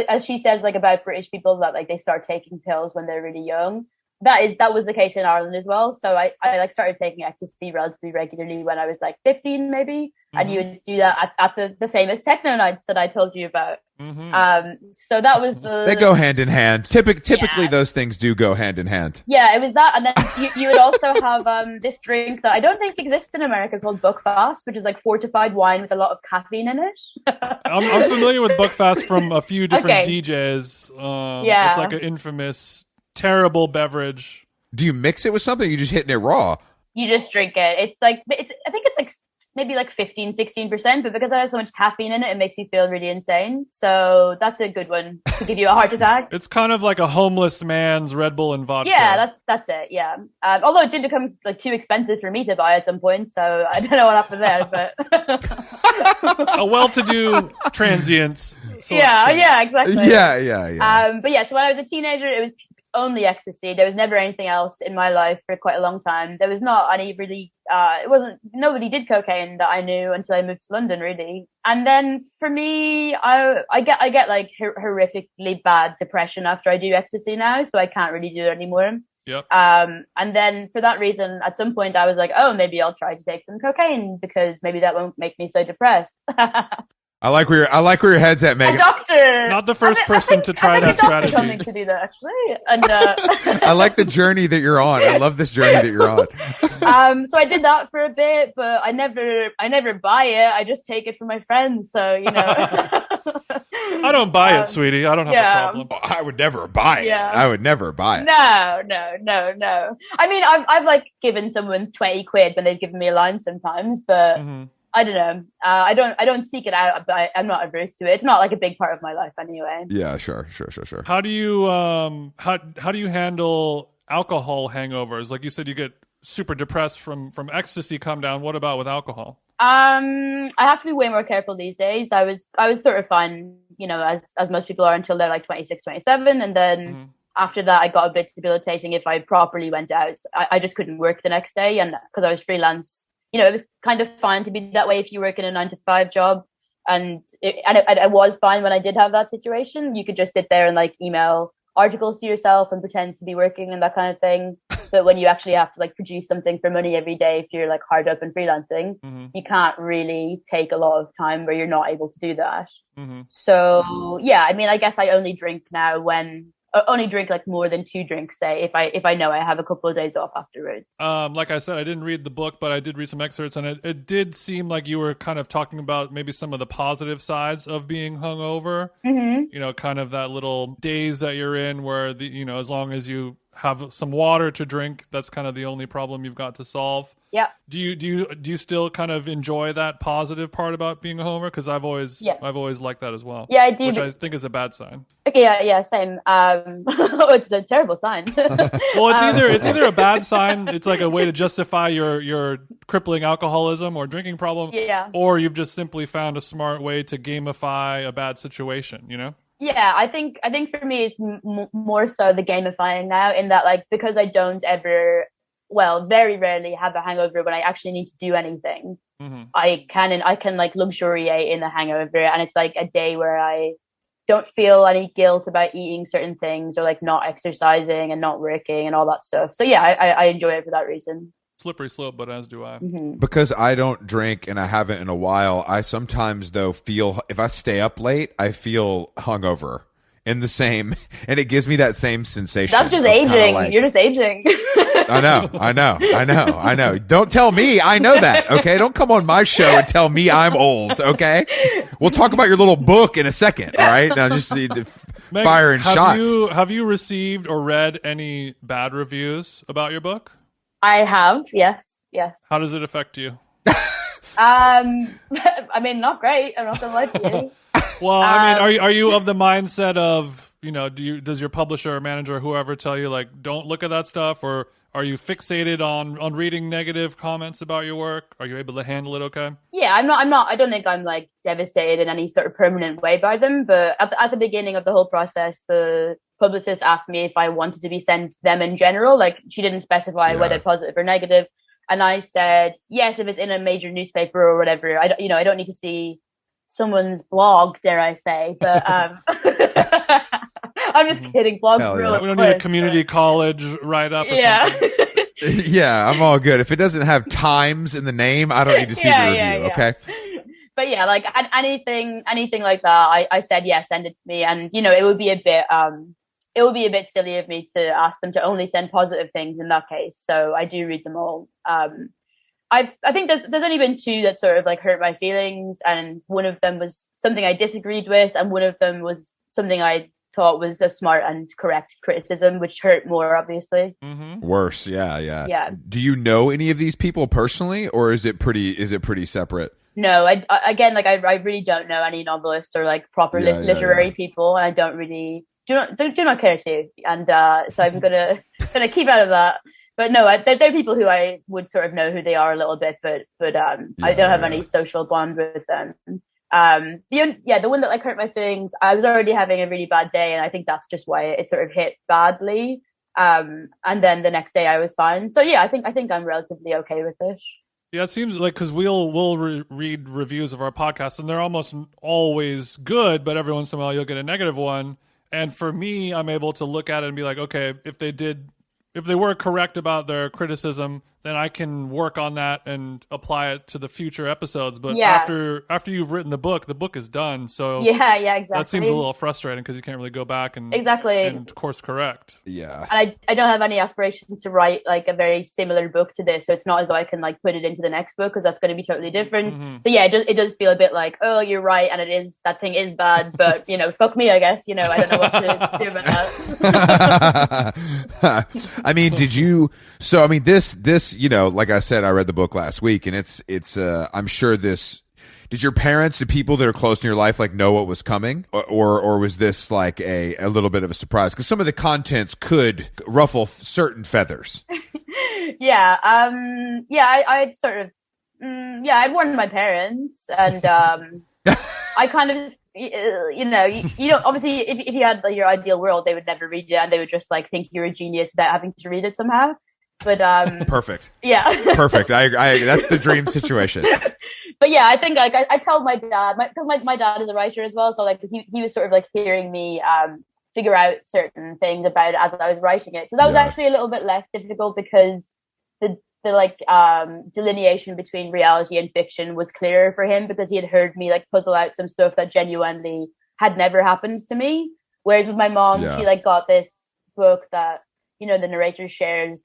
as she says, like about British people that like they start taking pills when they're really young. That was the case in Ireland as well. So I like started taking ecstasy relatively regularly when I was like 15 maybe. And you would do that at the famous techno nights that I told you about. So that was they go hand in hand. Typically those things do go hand in hand. Yeah, it was that. And then you would also have this drink that I don't think exists in America called Buckfast, which is like fortified wine with a lot of caffeine in it. I'm familiar with Buckfast from a few different DJs. It's like an infamous terrible beverage. Do you mix it with something? Or you just hitting it raw? You just drink it. I think it's like maybe like 15-16%, but because I have so much caffeine in it, it makes me feel really insane. So that's a good one to give you a heart attack. It's kind of like a homeless man's Red Bull and vodka. Yeah, that's it. Yeah. Although it did become like too expensive for me to buy at some point, so I don't know what happened there, but a well-to-do transients. Yeah, exactly. Yeah. But yeah, so when I was a teenager, it was only ecstasy. There was never anything else in my life for quite a long time. There was not any really, nobody did cocaine that I knew until I moved to London, really. And then for me, I get like horrifically bad depression after I do ecstasy now, so I can't really do it anymore. Yep. And then for that reason, at some point I was like, oh, maybe I'll try to take some cocaine because maybe that won't make me so depressed. I like where your head's at, Megan. A doctor. Not the first person to try that strategy. Something to do that actually, and I like the journey that you're on. I love this journey that you're on. So I did that for a bit, but I never buy it. I just take it from my friends. So I don't buy it, sweetie. I don't have a problem. I would never buy it. Yeah. I would never buy it. No. I mean, I've like given someone 20 quid when they've given me a line sometimes, but. Mm-hmm. I don't know. I don't seek it out, but I'm not averse to it. It's not like a big part of my life anyway. Yeah, sure. How do you how do you handle alcohol hangovers? Like you said, you get super depressed from ecstasy come down. What about with alcohol? I have to be way more careful these days. I was sort of fine, as most people are until they're like 26, 27, and then after that I got a bit debilitating if I properly went out. I just couldn't work the next day, and because I was freelance. It was kind of fine to be that way if you work in a 9-to-5 job. And it was fine when I did have that situation. You could just sit there and like email articles to yourself and pretend to be working and that kind of thing. But when you actually have to like produce something for money every day, if you're like hard up and freelancing, you can't really take a lot of time where you're not able to do that. So yeah, I mean, I guess I only drink now when only drink like more than 2 drinks, say, if I know I have a couple of days off afterwards. Like I said, I didn't read the book, but I did read some excerpts, and it did seem like you were kind of talking about maybe some of the positive sides of being hungover. Kind of that little daze that you're in where as long as you have some water to drink, that's kind of the only problem you've got to solve. Yeah. Do you still kind of enjoy that positive part about being a homer? Because I've always liked that as well. Yeah, I do. Which I think is a bad sign. Okay, yeah, same. It's a terrible sign. Well, it's either a bad sign. It's like a way to justify your crippling alcoholism or drinking problem. Yeah. Or you've just simply found a smart way to gamify a bad situation. Yeah, I think for me it's more so the gamifying now, in that like because I don't ever, very rarely have a hangover when I actually need to do anything. I can like luxuriate in the hangover, and it's like a day where I don't feel any guilt about eating certain things or like not exercising and not working and all that stuff. So yeah, I enjoy it for that reason. Slippery slope, but as do I. Because I don't drink and I haven't in a while, I sometimes though feel, if I stay up late, I feel hungover in the same, and it gives me that same sensation. That's just aging. Like, you're just aging. I know. Don't tell me I know that, okay? Don't come on my show and tell me I'm old, okay? We'll talk about your little book in a second, all right? Now just firing shots. Have you received or read any bad reviews about your book? I have, yes. How does it affect you? I mean, not great. I'm not gonna lie to you. Well, I mean, are you of the mindset of, does your publisher or manager or whoever tell you like don't look at that stuff, or are you fixated on reading negative comments about your work? Are you able to handle it okay? Yeah, I'm not. I don't think I'm like devastated in any sort of permanent way by them. But at the beginning of the whole process, the publicist asked me if I wanted to be sent them in general. Like she didn't specify whether positive or negative, and I said yes if it's in a major newspaper or whatever. I don't need to see someone's blog, dare I say, but I'm just kidding. Blogs real. We don't need a community college write-up or something. Yeah, I'm all good. If it doesn't have Times in the name, I don't need to see the review, okay? But yeah, like anything like that, I said, yeah, send it to me. And, it would be a bit silly of me to ask them to only send positive things in that case. So I do read them all. I think there's only been 2 that sort of like hurt my feelings, and one of them was something I disagreed with, and one of them was something I thought was a smart and correct criticism, which hurt more, obviously. Worse, yeah. Yeah. Do you know any of these people personally, or is it pretty separate? No, I again, like, I really don't know any novelists or like proper literary people, and I don't really do not care to, and so I'm gonna keep out of that. But no, there are people who I would sort of know who they are a little bit, but I don't have any social bond with them. The one that like hurt my feelings, I was already having a really bad day, and I think that's just why it sort of hit badly. And then the next day I was fine. So yeah, I think I'm relatively okay with it. Yeah, it seems like, because we'll read reviews of our podcast, and they're almost always good, but every once in a while you'll get a negative one. And for me, I'm able to look at it and be like, okay, if they were correct about their criticism, then I can work on that and apply it to the future episodes. But after you've written the book is done. So yeah, exactly. That seems a little frustrating because you can't really go back and course correct. Yeah. And I don't have any aspirations to write like a very similar book to this, so it's not as though I can like put it into the next book, because that's going to be totally different. So yeah, it does feel a bit like, oh, you're right, and that thing is bad, but fuck me, I guess. I don't know what to do about that. I mean, this, like I said, I read the book last week, and it's I'm sure did your parents, the people that are close in your life, like know what was coming, or was this like a little bit of a surprise? Because some of the contents could ruffle certain feathers. I sort of, I warned my parents, and I kind of, obviously if you had like, your ideal world, they would never read it, and they would just like think you're a genius without having to read it somehow. But perfect. Yeah. Perfect. I that's the dream situation. But yeah, I think like I told my dad, because my dad is a writer as well, so like he was sort of like hearing me figure out certain things about it as I was writing it. So that was actually a little bit less difficult, because the like delineation between reality and fiction was clearer for him, because he had heard me like puzzle out some stuff that genuinely had never happened to me. Whereas with my mom, she like got this book that the narrator shares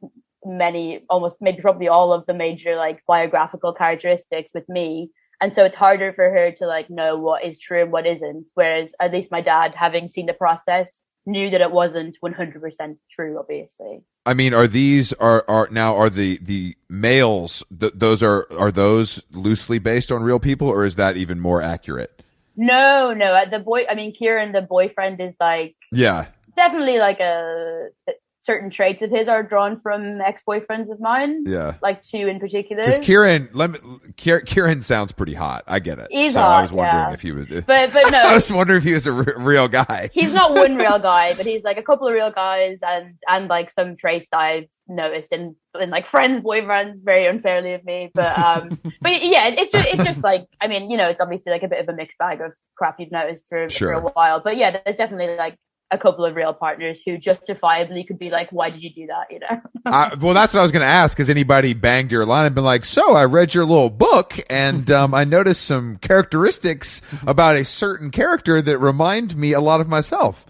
probably all of the major like biographical characteristics with me, and so it's harder for her to like know what is true and what isn't, whereas at least my dad, having seen the process, knew that it wasn't 100% true, obviously. I mean, are the males, are those loosely based on real people, or is that even more accurate? No, Kieran, the boyfriend, is like definitely like certain traits of his are drawn from ex-boyfriends of mine. Yeah. Like two in particular. Because Kieran sounds pretty hot. I get it. He's hot, I was wondering if he was... But no. I was wondering if he was a real guy. He's not one real guy, but he's like a couple of real guys, and like some traits I've noticed in like friends, boyfriends, very unfairly of me. But yeah, it's just like, it's obviously like a bit of a mixed bag of crap you've noticed for a while. But yeah, there's definitely like a couple of real partners who justifiably could be like, why did you do that? Well, that's what I was going to ask. Has anybody banged your line and been like, so I read your little book, and I noticed some characteristics about a certain character that remind me a lot of myself?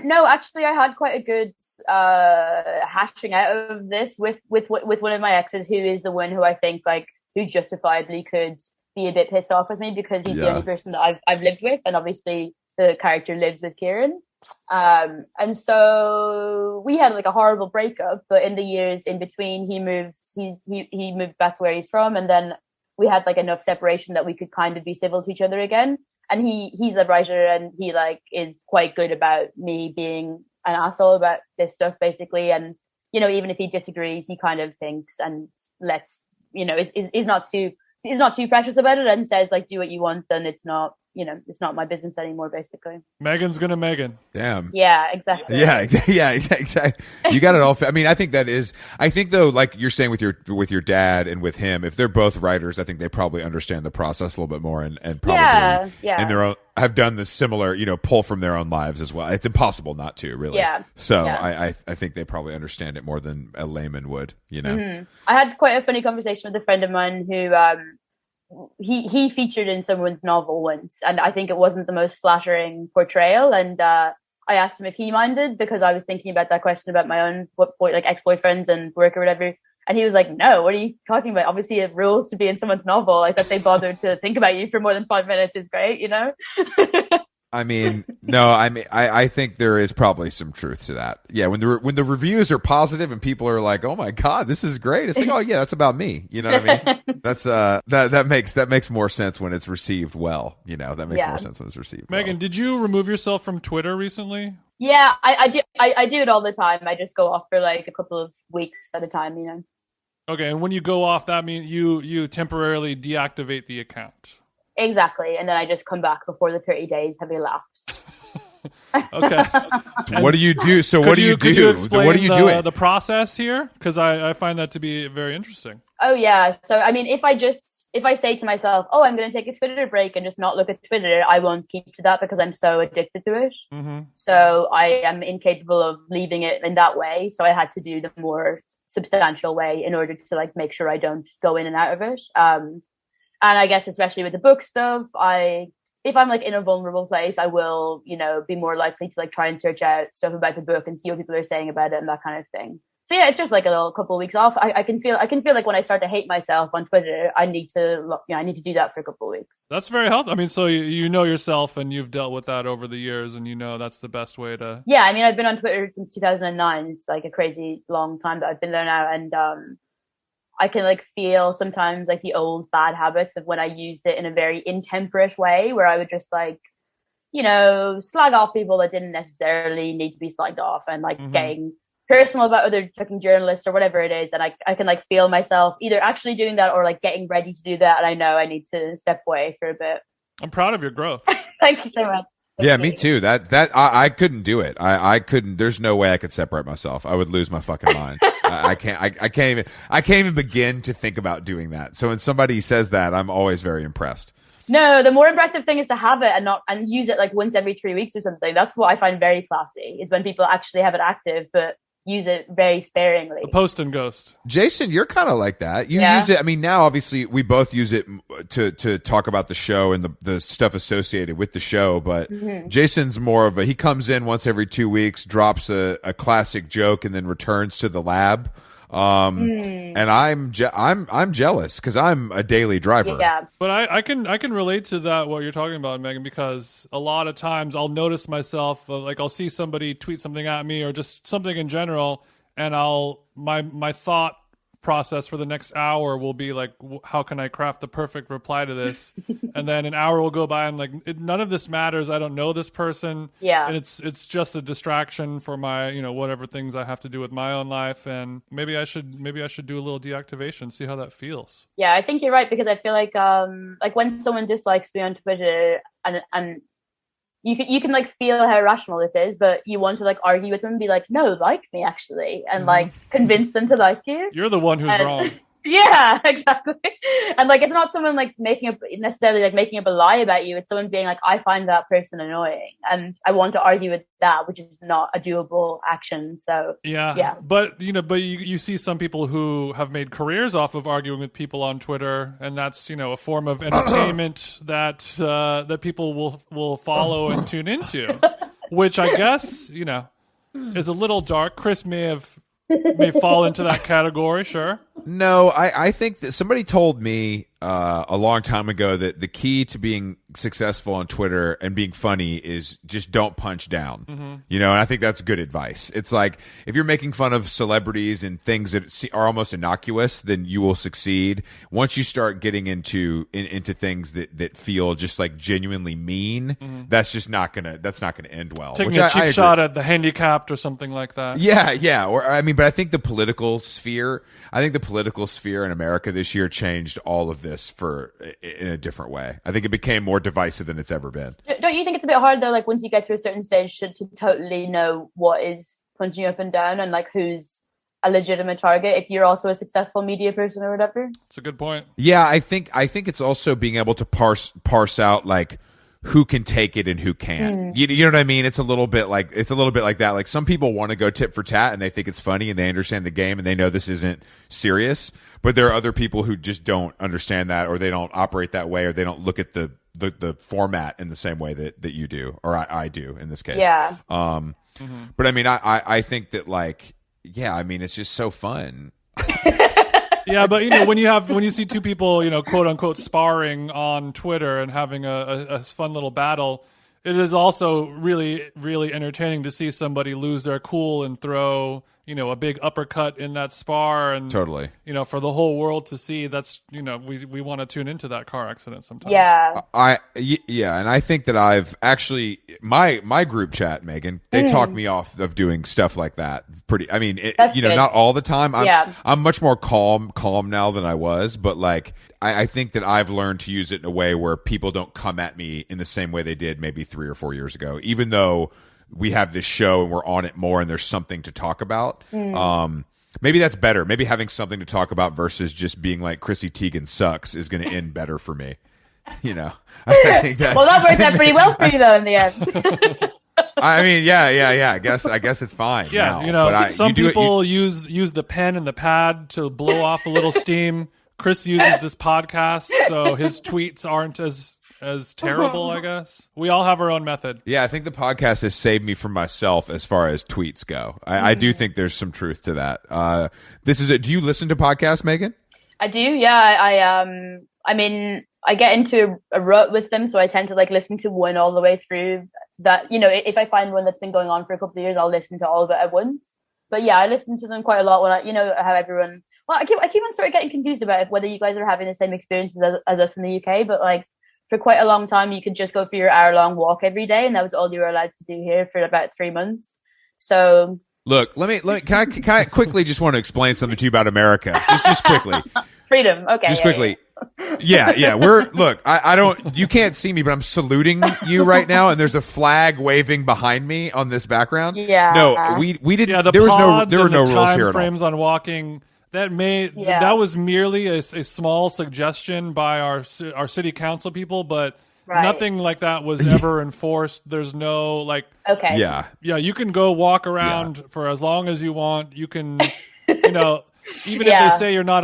No, actually, I had quite a good hashing out of this with one of my exes, who is the one who I think like who justifiably could be a bit pissed off with me, because he's the only person that I've lived with, and obviously the character lives with Kieran. And so we had like a horrible breakup, but in the years in between, he moved back to where he's from, and then we had like enough separation that we could kind of be civil to each other again. And he's a writer, and he like is quite good about me being an asshole about this stuff, basically. And even if he disagrees, he kind of thinks and lets is not too precious about it, and says like, do what you want, and it's not my business anymore, basically. Megan's gonna Megan. Damn. Yeah, exactly. Yeah, exactly. You got it all. I mean, I think though, like you're saying with your dad and with him, if they're both writers, I think they probably understand the process a little bit more, and probably in their own have done this similar, pull from their own lives as well. It's impossible not to, really. Yeah. So I think they probably understand it more than a layman would, Mm-hmm. I had quite a funny conversation with a friend of mine who he featured in someone's novel once, and I think it wasn't the most flattering portrayal, and I asked him if he minded, because I was thinking about that question about my own ex-boyfriends and work or whatever, and he was like, no, what are you talking about? Obviously it rules to be in someone's novel. Like, that they bothered to think about you for more than 5 minutes is great, I mean, no, I think there is probably some truth to that. Yeah, when the reviews are positive and people are like, "Oh my god, this is great," it's like, "Oh yeah, that's about me." You know what I mean? That's that makes more sense when it's received well. You know, that makes more sense when it's received. Megan, well. did you remove yourself from Twitter recently? Yeah, I do it all the time. I just go off for like a couple of weeks at a time, you know. Okay, and when you go off, that means you temporarily deactivate the account. Exactly, and then I just come back before the 30 days have elapsed. Okay. What do you do? So what do you do? Could you explain What are you doing? The process here? Because I find that to be very interesting. Oh yeah, so I mean, if I say to myself, "Oh, I'm going to take a Twitter break and just not look at Twitter," I won't keep to that because I'm so addicted to it. Mm-hmm. So I am incapable of leaving it in that way. So I had to do the more substantial way in order to like make sure I don't go in and out of it. And I guess especially with the book stuff, if I'm like in a vulnerable place, I will, you know, be more likely to like try and search out stuff about the book and see what people are saying about it and that kind of thing. So yeah, it's just like a little couple of weeks off. I can feel like when I start to hate myself on Twitter, I need to do that for a couple of weeks. That's very healthy. I mean, so you know yourself and you've dealt with that over the years, and you know that's the best way to. Yeah, I mean, I've been on Twitter since 2009. It's like a crazy long time that I've been there now, and I can like feel sometimes like the old bad habits of when I used it in a very intemperate way, where I would just like, you know, slag off people that didn't necessarily need to be slagged off, and like getting personal about other fucking journalists or whatever it is. And I can like feel myself either actually doing that or like getting ready to do that. And I know I need to step away for a bit. I'm proud of your growth. Thank you so much. Yeah, me too. I couldn't do it. I couldn't. There's no way I could separate myself. I would lose my fucking mind. I can't even begin to think about doing that. So when somebody says that, I'm always very impressed. No, the more impressive thing is to have it and use it like once every 3 weeks or something. That's what I find very classy, is when people actually have it active, but use it very sparingly. The post and ghost. Jason, you're kind of like that. You use it. I mean, now obviously we both use it to talk about the show and the stuff associated with the show. But Jason's more of he comes in once every 2 weeks, drops a classic joke, and then returns to the lab. And I'm jealous because I'm a daily driver. Yeah. But I can relate to that, what you're talking about, Megan, because a lot of times I'll notice myself, like I'll see somebody tweet something at me or just something in general, and my thought process for the next hour will be like, how can I craft the perfect reply to this? And then an hour will go by and like none of this matters. I don't know this person. Yeah. And it's just a distraction for my, you know, whatever things I have to do with my own life. And maybe I should do a little deactivation, see how that feels. Yeah, I think you're right, because I feel like when someone dislikes me on Twitter and you can like feel how irrational this is, but you want to like argue with them and be like, no, like me actually, and like convince them to like you. You're the one who's wrong. Yeah, exactly. And like, it's not someone like making up a lie about you. It's someone being like, I find that person annoying, and I want to argue with that, which is not a doable action. So yeah. But you see some people who have made careers off of arguing with people on Twitter, and that's, you know, a form of entertainment that people will follow and tune into, which I guess, you know, is a little dark. Chris may fall into that category, sure. No, I think that somebody told me a long time ago that the key to being successful on Twitter and being funny is just don't punch down. You know, and I think that's good advice. It's like if you're making fun of celebrities and things that are almost innocuous, then you will succeed. Once you start getting into things that feel just like genuinely mean, that's not gonna end well. Taking a cheap shot at the handicapped or something like that. Yeah. Or I mean, but I think the political sphere in America this year changed all of this in a different way. I think it became more divisive than it's ever been. Don't you think it's a bit hard though, like once you get to a certain stage to totally know what is punching you up and down and like who's a legitimate target if you're also a successful media person or whatever? It's a good point. Yeah, I think it's also being able to parse out like who can take it and who can't. You know what I mean? It's a little bit like that. Like some people want to go tit for tat and they think it's funny and they understand the game and they know this isn't serious. But there are other people who just don't understand that, or they don't operate that way, or they don't look at the format in the same way that you do, or I do in this case. Yeah. But I mean, I think that like, yeah, I mean, it's just so fun. Yeah, but you know, when you see two people, you know, quote unquote sparring on Twitter and having a fun little battle, it is also really, really entertaining to see somebody lose their cool and throw, a big uppercut in that spar, and Totally. for the whole world to see. That's, we want to tune into that car accident sometimes. Yeah. Yeah, and I think that I've actually my group chat, Megan, they talk me off of doing stuff like that. I mean, That's good. not all the time. Yeah. I'm much more calm now than I was, but like I think that I've learned to use it in a way where people don't come at me in the same way they did maybe 3 or 4 years ago, even though we have this show and we're on it more and there's something to talk about. Maybe that's better. Maybe having something to talk about versus just being like Chrissy Teigen sucks is going to end better for me. I think Well, that worked out pretty well for you though in the end. I mean, yeah. I guess it's fine. Yeah, now. some people use the pen and the pad to blow off a little steam. Chris uses this podcast, so his tweets aren't as terrible, I guess. We all have our own method. Yeah, I think the podcast has saved me from myself as far as tweets go. I do think there's some truth to that. This is it. Do you listen to podcasts, Megan? I do, yeah. I mean, I get into a rut with them, so I tend to like listen to one all the way through. That, if I find one that's been going on for a couple of years, I'll listen to all of it at once. But yeah, I listen to them quite a lot when how everyone. Well, I keep on sort of getting confused about whether you guys are having the same experiences as us in the UK, but like for quite a long time, you could just go for your hour-long walk every day, and that was all you were allowed to do here for about 3 months. So look, can I quickly just want to explain something to you about America, just quickly. Freedom, okay. Just quickly. Yeah. I don't. You can't see me, but I'm saluting you right now, and there's a flag waving behind me on this background. Yeah. No, we didn't. Yeah, there were no rules here at all. Frames on walking. That was merely a small suggestion by our city council people, but nothing like that was ever enforced. There's no Okay. Yeah. You can go walk around for as long as you want. You can, even if they say you're not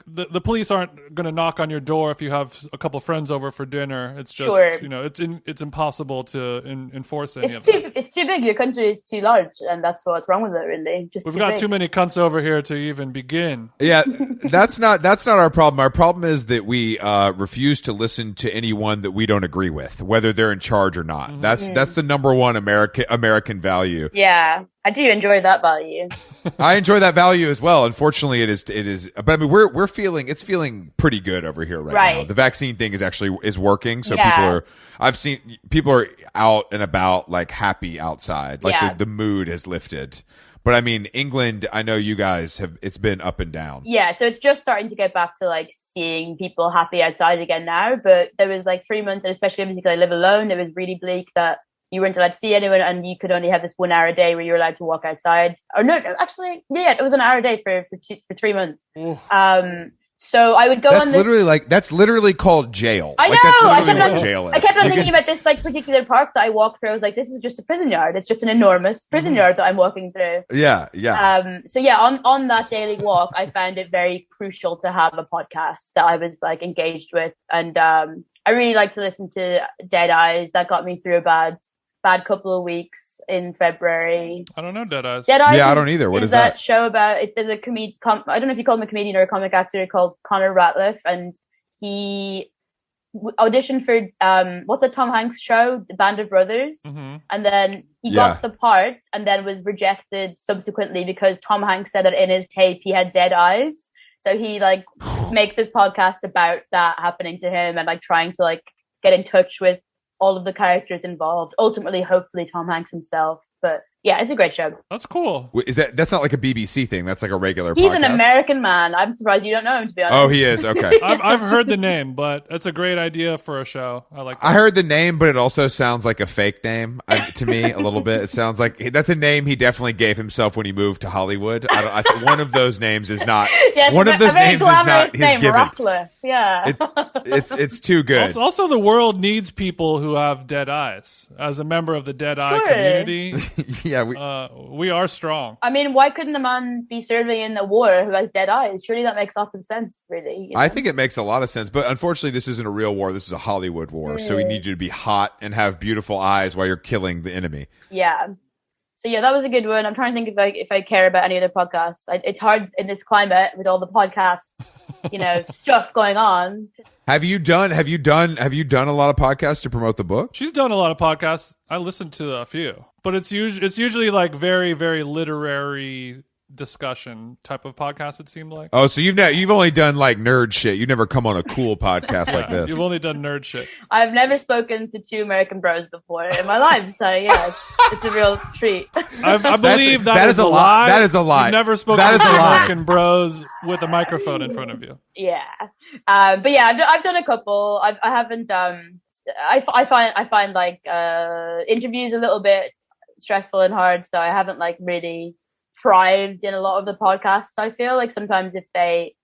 the police aren't going to knock on your door if you have a couple friends over for dinner. It's just it's impossible to enforce any of that. It's too big. Your country is too large, and that's what's wrong with it. Really, we've got too many cunts over here to even begin. Yeah, that's not our problem. Our problem is that we refuse to listen to anyone that we don't agree with, whether they're in charge or not. Mm-hmm. That's the number one American value. Yeah. I do enjoy that value. I enjoy that value as well. Unfortunately, it is. But I mean, we're feeling pretty good over here right now. The vaccine thing is working. So I've seen people are out and about, like happy outside, like the mood has lifted. But I mean, England, I know you guys it's been up and down. Yeah. So it's just starting to get back to like seeing people happy outside again now. But there was like 3 months, and especially obviously because I live alone, it was really bleak that you weren't allowed to see anyone, and you could only have this 1 hour a day where you were allowed to walk outside. Or no, actually, it was an hour a day for 3 months. So I would go that's on that's literally called jail. I know. That's literally what jail is. I kept on thinking about this like particular park that I walked through. I was like, this is just a prison yard. It's just an enormous prison yard that I'm walking through. Yeah. So yeah, on that daily walk, I found it very crucial to have a podcast that I was like engaged with, and I really like to listen to Dead Eyes. That got me through a bad couple of weeks in February. I don't know Dead Eyes. Yeah, I don't either. What is that? Show about it? There's a I don't know if you call him a comedian or a comic actor called Connor Ratliff, and he auditioned for what's the Tom Hanks show, The Band of Brothers, and then he got the part, and then was rejected subsequently because Tom Hanks said that in his tape he had dead eyes. So he like makes this podcast about that happening to him, and like trying to like get in touch with all of the characters involved, ultimately, hopefully Tom Hanks himself. But yeah, it's a great show. That's cool. That's not like a BBC thing. That's like a regular He's podcast. an American man. I'm surprised you don't know him, to be honest. Oh, he is? Okay. I've heard the name, but it's a great idea for a show. I like that. I heard the name, but it also sounds like a fake name to me a little bit. It sounds like that's a name he definitely gave himself when he moved to Hollywood. One of those names is not yes, one of those names is not his name, given. Ratliff. Yeah. It's too good. Also, the world needs people who have dead eyes. As a member of the dead eye community, yeah, we are strong. I mean, why couldn't a man be serving in a war who has dead eyes? Surely that makes lots of sense, really. You know? I think it makes a lot of sense, but unfortunately, this isn't a real war. This is a Hollywood war, so we need you to be hot and have beautiful eyes while you're killing the enemy. Yeah. So yeah, that was a good one. I'm trying to think if I care about any other podcasts. It's hard in this climate with all the podcasts, stuff going on. Have you done a lot of podcasts to promote the book? She's done a lot of podcasts. I listened to a few, but it's usually like very, very literary discussion type of podcast. It seemed like. Oh, so you've only done like nerd shit. You've never come on a cool podcast like this. You've only done nerd shit. I've never spoken to two American bros before in my life, so yeah, it's a real treat. I believe that is a lie. That is a lie. You've never spoken to two American bros with a microphone in front of you. Yeah, but yeah, I've done a couple. I haven't. I find like interviews a little bit stressful and hard, so I haven't like really thrived in a lot of the podcasts. I feel like sometimes if they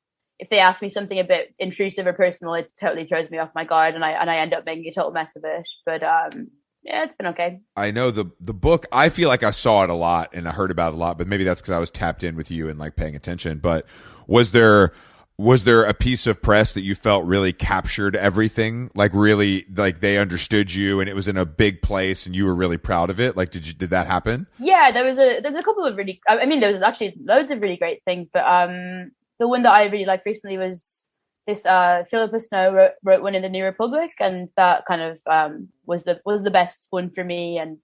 ask me something a bit intrusive or personal, it totally throws me off my guard, and I end up making a total mess of it. But yeah, it's been okay. I know the book, I feel like I saw it a lot and I heard about it a lot, but maybe that's because I was tapped in with you and like paying attention. But was there a piece of press that you felt really captured everything? Like really, like they understood you and it was in a big place and you were really proud of it? Like, did that happen? Yeah, there's a couple of really, there was actually loads of really great things, but the one that I really liked recently was this Philippa Snow wrote one in the New Republic, and that kind of was the best one for me. And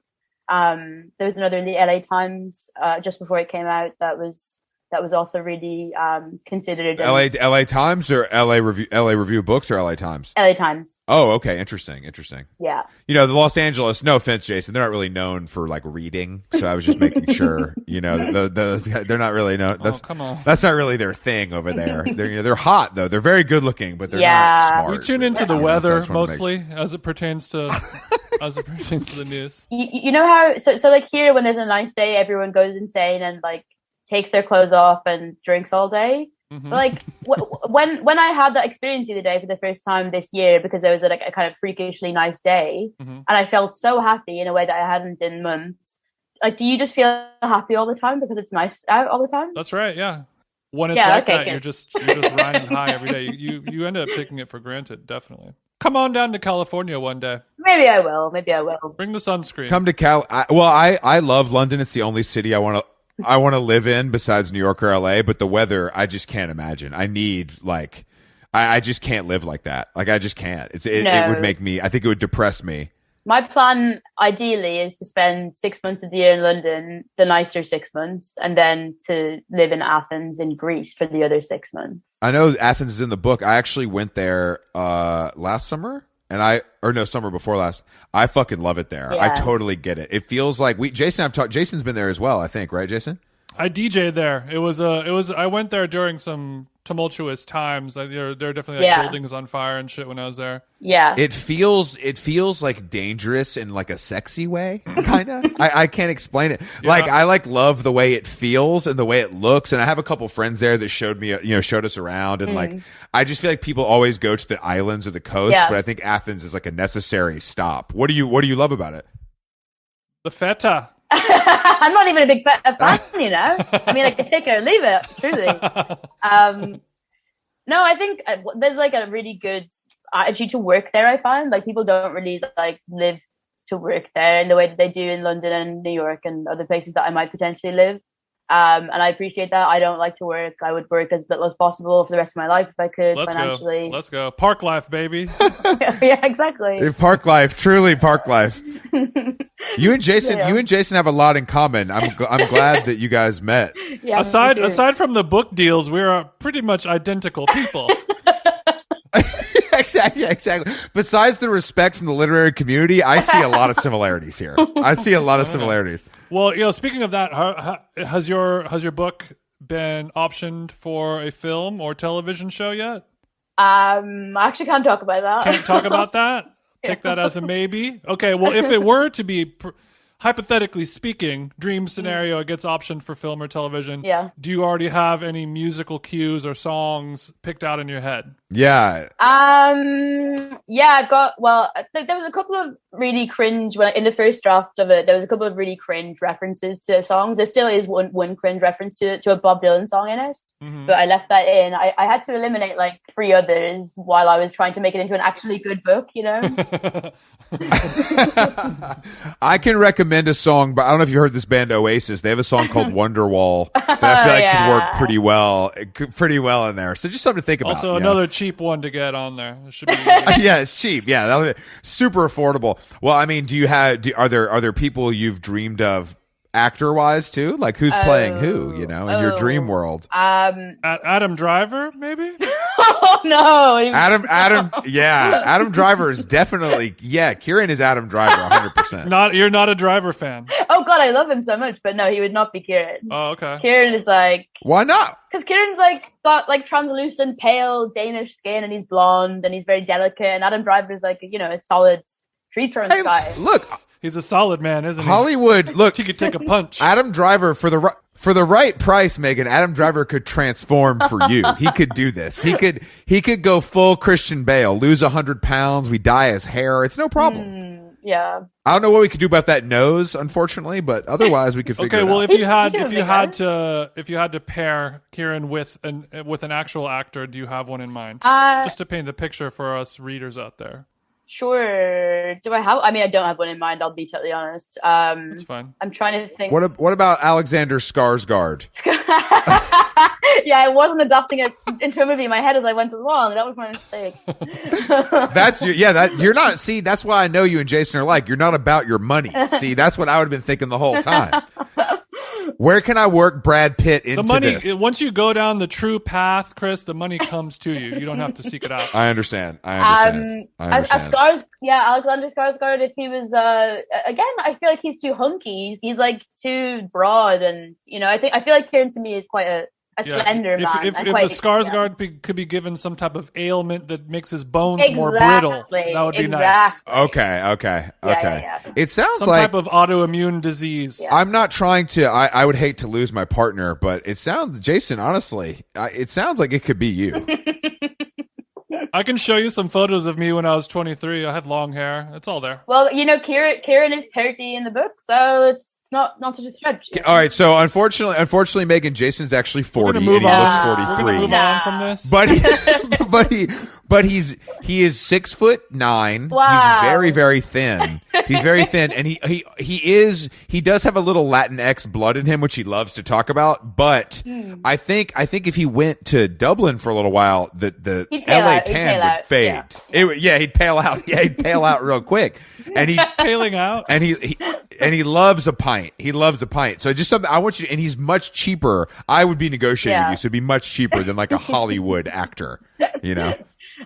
there was another in the LA Times just before it came out that was also really considered. LA Times or LA Review Books or LA Times? LA Times. Oh, okay. Interesting. Yeah. The Los Angeles, no offense, Jason, they're not really known for like reading. So I was just making sure, they're not really known. Come on. That's not really their thing over there. They're hot though. They're very good looking, but they're not smart. We tune into the weather mostly as it pertains to the news. You know how, so like here when there's a nice day, everyone goes insane and like takes their clothes off and drinks all day. Mm-hmm. But like when I had that experience the other day for the first time this year, because there was like a kind of freakishly nice day, mm-hmm. and I felt so happy in a way that I hadn't in months. Like, do you just feel happy all the time because it's nice out all the time? That's right. Yeah. When it's that, you're just riding high every day. You end up taking it for granted. Definitely. Come on down to California one day. Maybe I will. Bring the sunscreen. Come to Cal. I love London. It's the only city I want to live in besides New York or LA, but the weather, I just can't imagine. I need I just can't live like that. Like I just can't. It would make me, I think it would depress me. My plan ideally is to spend 6 months of the year in London, the nicer 6 months, and then to live in Athens in Greece for the other 6 months. I know Athens is in the book. I actually went there last summer. Summer before last. I fucking love it there. Yeah. I totally get it. It feels like Jason's been there as well, I think, right, Jason? I DJ'd there. I went there during some tumultuous times. There are definitely buildings on fire and shit when I was there. Yeah. It feels like dangerous in like a sexy way, kind of. I can't explain it. Yeah. Like I love the way it feels and the way it looks. And I have a couple friends there that showed us around. And like, I just feel like people always go to the islands or the coast, but I think Athens is like a necessary stop. What do you love about it? The feta. I'm not even a big fan, I mean, I can take it or leave it, truly. No, I think there's like a really good attitude to work there, I find. Like people don't really like live to work there in the way that they do in London and New York and other places that I might potentially live. And I appreciate that. I don't like to work. I would work as little as possible for the rest of my life if I could financially. Let's go. Park life, baby. Yeah, exactly. Park life, truly park life. You and Jason have a lot in common. I'm glad that you guys met. Yeah, aside from the book deals, we're pretty much identical people. Exactly. Besides the respect from the literary community, I see a lot of similarities here. Well, speaking of that, has your book been optioned for a film or television show yet? I actually can't talk about that. Can't talk about that? Take that as a maybe. Okay, well, if it were to be, hypothetically speaking, dream scenario, it gets optioned for film or television. Yeah. Do you already have any musical cues or songs picked out in your head? Yeah. Yeah, there was a couple of really cringe, in the first draft of it, there was a couple of really cringe references to songs. There still is one cringe reference to a Bob Dylan song in it, but I left that in. I had to eliminate like 3 others while I was trying to make it into an actually good book, I can recommend recommend a song, but I don't know if you heard this band Oasis. They have a song called Wonderwall that I feel like could work pretty well in there. So just something to think about. Also, another cheap one to get on there. It should be yeah, it's cheap. Yeah, that'll be super affordable. Well, I mean, are there people you've dreamed of actor wise too? Like who's playing who? You know, in your dream world. Adam Driver, maybe. Oh no, Adam Driver is definitely Kieran is Adam Driver 100%. You're not a Driver fan. Oh god, I love him so much, but no, he would not be Kieran. Oh, okay. Kieran is like, why not? Because Kieran's like got like translucent, pale Danish skin, and he's blonde, and he's very delicate. And Adam Driver is like, a solid tree trunk guy. Look, he's a solid man, isn't he? Hollywood. Look, he could take a punch. Adam Driver for the right price, Megan. Adam Driver could transform for you. He could do this. He could go full Christian Bale, lose 100 pounds. We dye his hair. It's no problem. Yeah. I don't know what we could do about that nose, unfortunately, but otherwise we could figure it out. Okay, well, if you had to pair Kieran with an actual actor, do you have one in mind? Just to paint the picture for us readers out there. Sure. Do I have? I mean, I don't have one in mind. I'll be totally honest. That's fine. I'm trying to think. What about Alexander Skarsgård? Yeah, I wasn't adapting it into a movie in my head as I went along. That was my mistake. You're not. See, that's why I know you and Jason are like. You're not about your money. See, that's what I would have been thinking the whole time. Where can I work Brad Pitt into the money, this? Once you go down the true path, Chris, the money comes to you. You don't have to seek it out. I understand. Alexander Skarsgård, if he was, again, I feel like he's too hunky. He's like too broad, and I feel like Kieran to me is quite a slender man. If the Skarsgård could be given some type of ailment that makes his bones more brittle, that would be nice. Okay. Yeah. It sounds some type of autoimmune disease. Yeah. I'm not trying to. I would hate to lose my partner, but it sounds, Jason. Honestly, it sounds like it could be you. I can show you some photos of me when I was 23. I had long hair. It's all there. Well, Kieran is 30 in the book, so it's not such a stretch. All right, so unfortunately, Megan, Jason's actually 40 and he looks 43. We're gonna move on from this. But he is 6'9". Wow. He's very, very thin. He's very thin, and he does have a little Latinx blood in him, which he loves to talk about. But I think if he went to Dublin for a little while, the LA tan would fade. Yeah. He'd pale out. Yeah, he'd pale out real quick. And he paling out. And he loves a pint. He loves a pint. So just something I want you. And he's much cheaper. I would be negotiating with you, so it'd be much cheaper than like a Hollywood actor.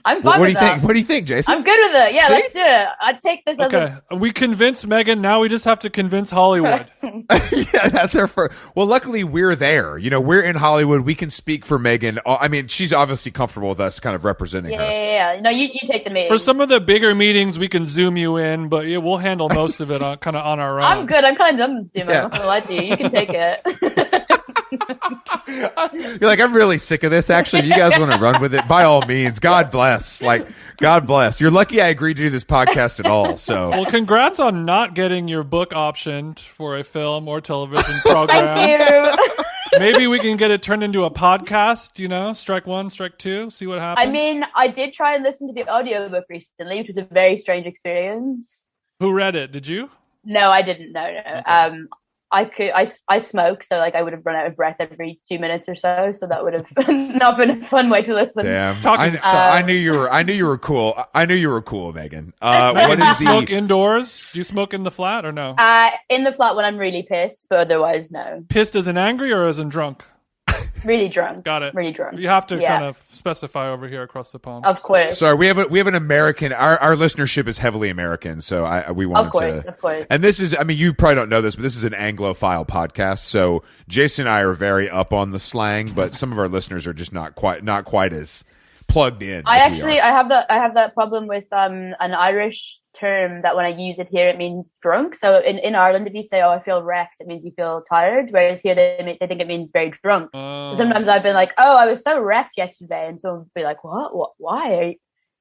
I'm fine What do you think? What do you think, Jason? I'm good with it. Yeah, let's do it. I'd take this as we convinced Megan. Now we just have to convince Hollywood. Yeah, that's our first. Well, luckily we're there. We're in Hollywood. We can speak for Megan. I mean, she's obviously comfortable with us kind of representing her. Yeah. No, you take the meeting. For some of the bigger meetings, we can Zoom you in, but we'll handle most of it kind of on our own. I'm good. I'm kind of done with Zoom. I'm not going to lie to you. You can take it. You're like, I'm really sick of this. Actually, if you guys want to run with it, by all means. God bless. God bless. You're lucky I agreed to do this podcast at all. So, well, congrats on not getting your book optioned for a film or television program. Thank you. Maybe we can get it turned into a podcast. Strike one, strike two, see what happens. I mean, I did try and listen to the audiobook recently, which was a very strange experience. Who read it? Did you? No, I didn't. No. Okay. I smoke, so I would have run out of breath every 2 minutes or so. So that would have not been a fun way to listen. Damn, I knew you were cool. I knew you were cool, Megan. Megan, do you smoke indoors? Do you smoke in the flat or no? In the flat when I'm really pissed, but otherwise no. Pissed as in angry or as in drunk? Really drunk. Got it. Really drunk. You have to kind of specify over here across the pond. Of course. Sorry, we have an American. Our listenership is heavily American, so we wanted to. Of course. And this is, I mean, you probably don't know this, but this is an Anglophile podcast. So Jason and I are very up on the slang, but some of our listeners are just not quite as plugged in. I have that problem with an Irish term that when I use it here it means drunk. So in Ireland, if you say, "Oh, I feel wrecked," it means you feel tired, whereas here they think it means very drunk. So sometimes I've been like, "Oh, I was so wrecked yesterday,and someone would be like, "What? Why?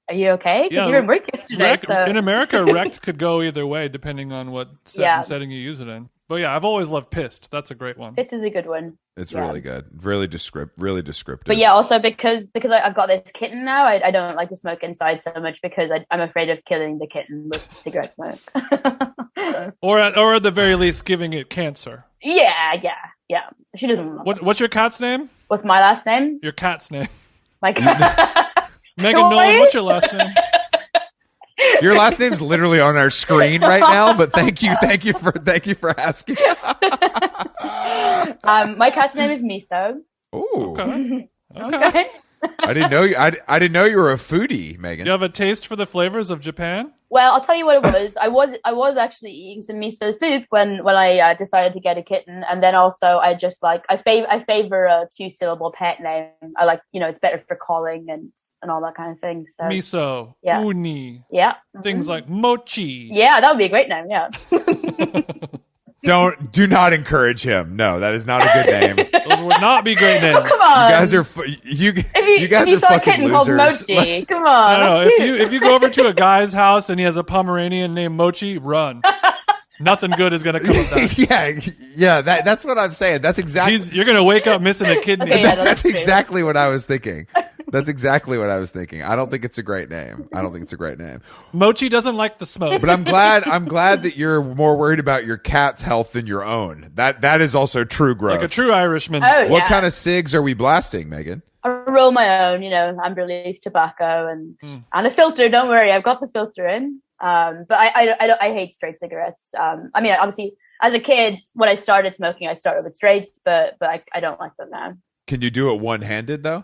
Are you okay? Because you were in work yesterday." In America, wrecked could go either way depending on what setting you use it in. But yeah, I've always loved Pissed. That's a great one. This is a good one. It's really good. Really descriptive. But yeah, also because I've got this kitten now, I don't like to smoke inside so much because I'm afraid of killing the kitten with cigarette smoke. or at the very least, giving it cancer. Yeah. She doesn't. What's your cat's name? What's my last name? Your cat's name. My cat. Megan Nolan. What's your last name? Your last name's literally on our screen right now, but thank you for asking. My cat's name is Miso. Ooh. Okay. I didn't know you were a foodie, Megan. You have a taste for the flavors of Japan? Well, I'll tell you what it was. I was actually eating some miso soup when I decided to get a kitten, and then also I just like I favor a 2-syllable pet name. I like, it's better for calling and all that kind of thing. So Miso, yeah. uni, yeah, things like mochi. Yeah, that would be a great name. Yeah. Do not encourage him. No, that is not a good name. Those would not be great names. Oh, come on. You guys are you guys are fucking losers. Called Mochi, come on. No, if you go over to a guy's house and he has a Pomeranian named Mochi, run. Nothing good is going to come of that. yeah. That's what I'm saying. That's exactly. You're going to wake up missing a kidney. Okay, yeah, that's exactly what I was thinking. That's exactly what I was thinking. I don't think it's a great name. Mochi doesn't like the smoke. But I'm glad that you're more worried about your cat's health than your own. That is also true growth. Like a true Irishman. Oh, What kind of cigs are we blasting, Megan? I roll my own, amber leaf tobacco and a filter. Don't worry, I've got the filter in. But I hate straight cigarettes. I mean, obviously, as a kid, when I started smoking, I started with straights, but I don't like them now. Can you do it one-handed though?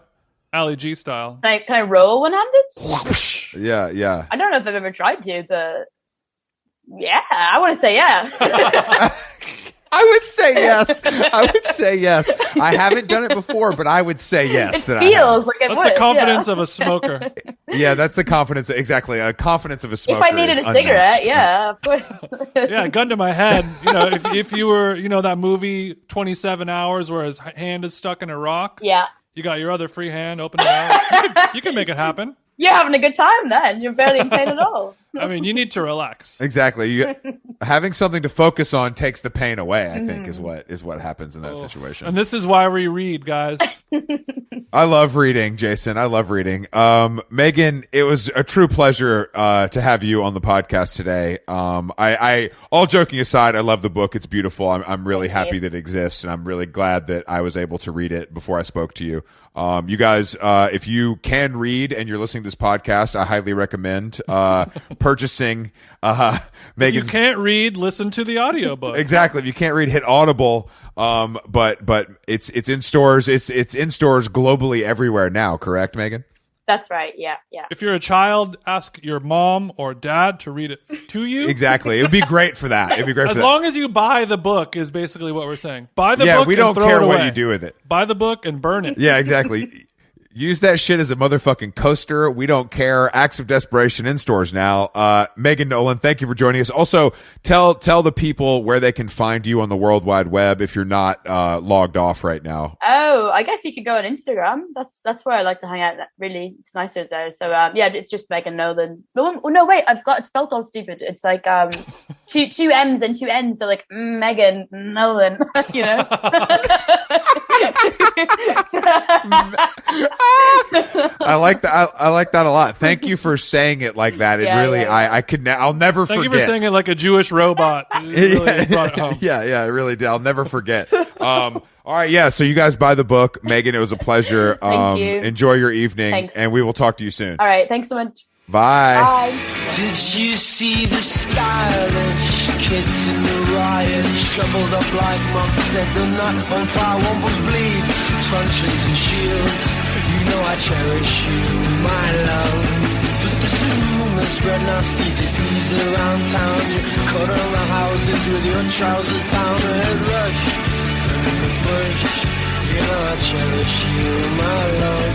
Ali G style. Can I roll one-handed? Yeah. I don't know if I've ever tried to, but yeah, I want to say yeah. I would say yes. I haven't done it before, but I would say yes. It feels like it That's would. the confidence of a smoker. Yeah, that's the confidence. Exactly. A confidence of a smoker. If I needed a cigarette, yeah, of course. Yeah, gun to my head. If you were, that movie 27 Hours where his hand is stuck in a rock. Yeah. You got your other free hand, open it out. You can make it happen. You're having a good time then. You're barely in pain at all. I mean, you need to relax. Exactly. Having something to focus on takes the pain away, I think, is what happens in that situation. And this is why we read, guys. I love reading, Jason. I love reading. Megan, it was a true pleasure to have you on the podcast today. I all joking aside, I love the book. It's beautiful. I'm really happy that it exists, and I'm really glad that I was able to read it before I spoke to you. You guys, if you can read and you're listening to this podcast, I highly recommend purchasing Megan's. If you can't read, listen to the audiobook. Exactly. If you can't read, hit Audible. But it's in stores. It's in stores globally everywhere now. Correct, Megan? That's right. Yeah. If you're a child, ask your mom or dad to read it to you. Exactly. It would be great for that. It'd be great as for long as you buy the book is basically what we're saying. Buy the book. Yeah, we don't and throw care it away. what you do with it. Buy the book and burn it. Yeah, exactly. Use that shit as a motherfucking coaster. We don't care. Acts of desperation in stores now. Megan Nolan, thank you for joining us. Also, tell the people where they can find you on the World Wide Web if you're not logged off right now. Oh, I guess you could go on Instagram. That's where I like to hang out. Really, it's nicer there. So yeah, it's just Megan Nolan. No, wait, I've got it spelled all stupid. It's like two M's and two N's. So like Megan Nolan. I like that. I like that a lot. Thank you for saying it like that. I'll never forget. Thank you for saying it like a Jewish robot. Really brought it home. Yeah, I really did. I'll never forget. All right, yeah. So you guys buy the book, Megan. It was a pleasure. Thank you. Enjoy your evening, Thanks. And we will talk to you soon. All right, thanks so much. Bye. Bye. Did you see the stylish kids in the riot? Shoveled up like monks at the night on fire, wombles bleed, truncheons and shields. You know I cherish you, my love. But the rumors spread nasty disease around town. You cut around the houses with your trousers down, a head rush. And in the bush, you know I cherish you, my love.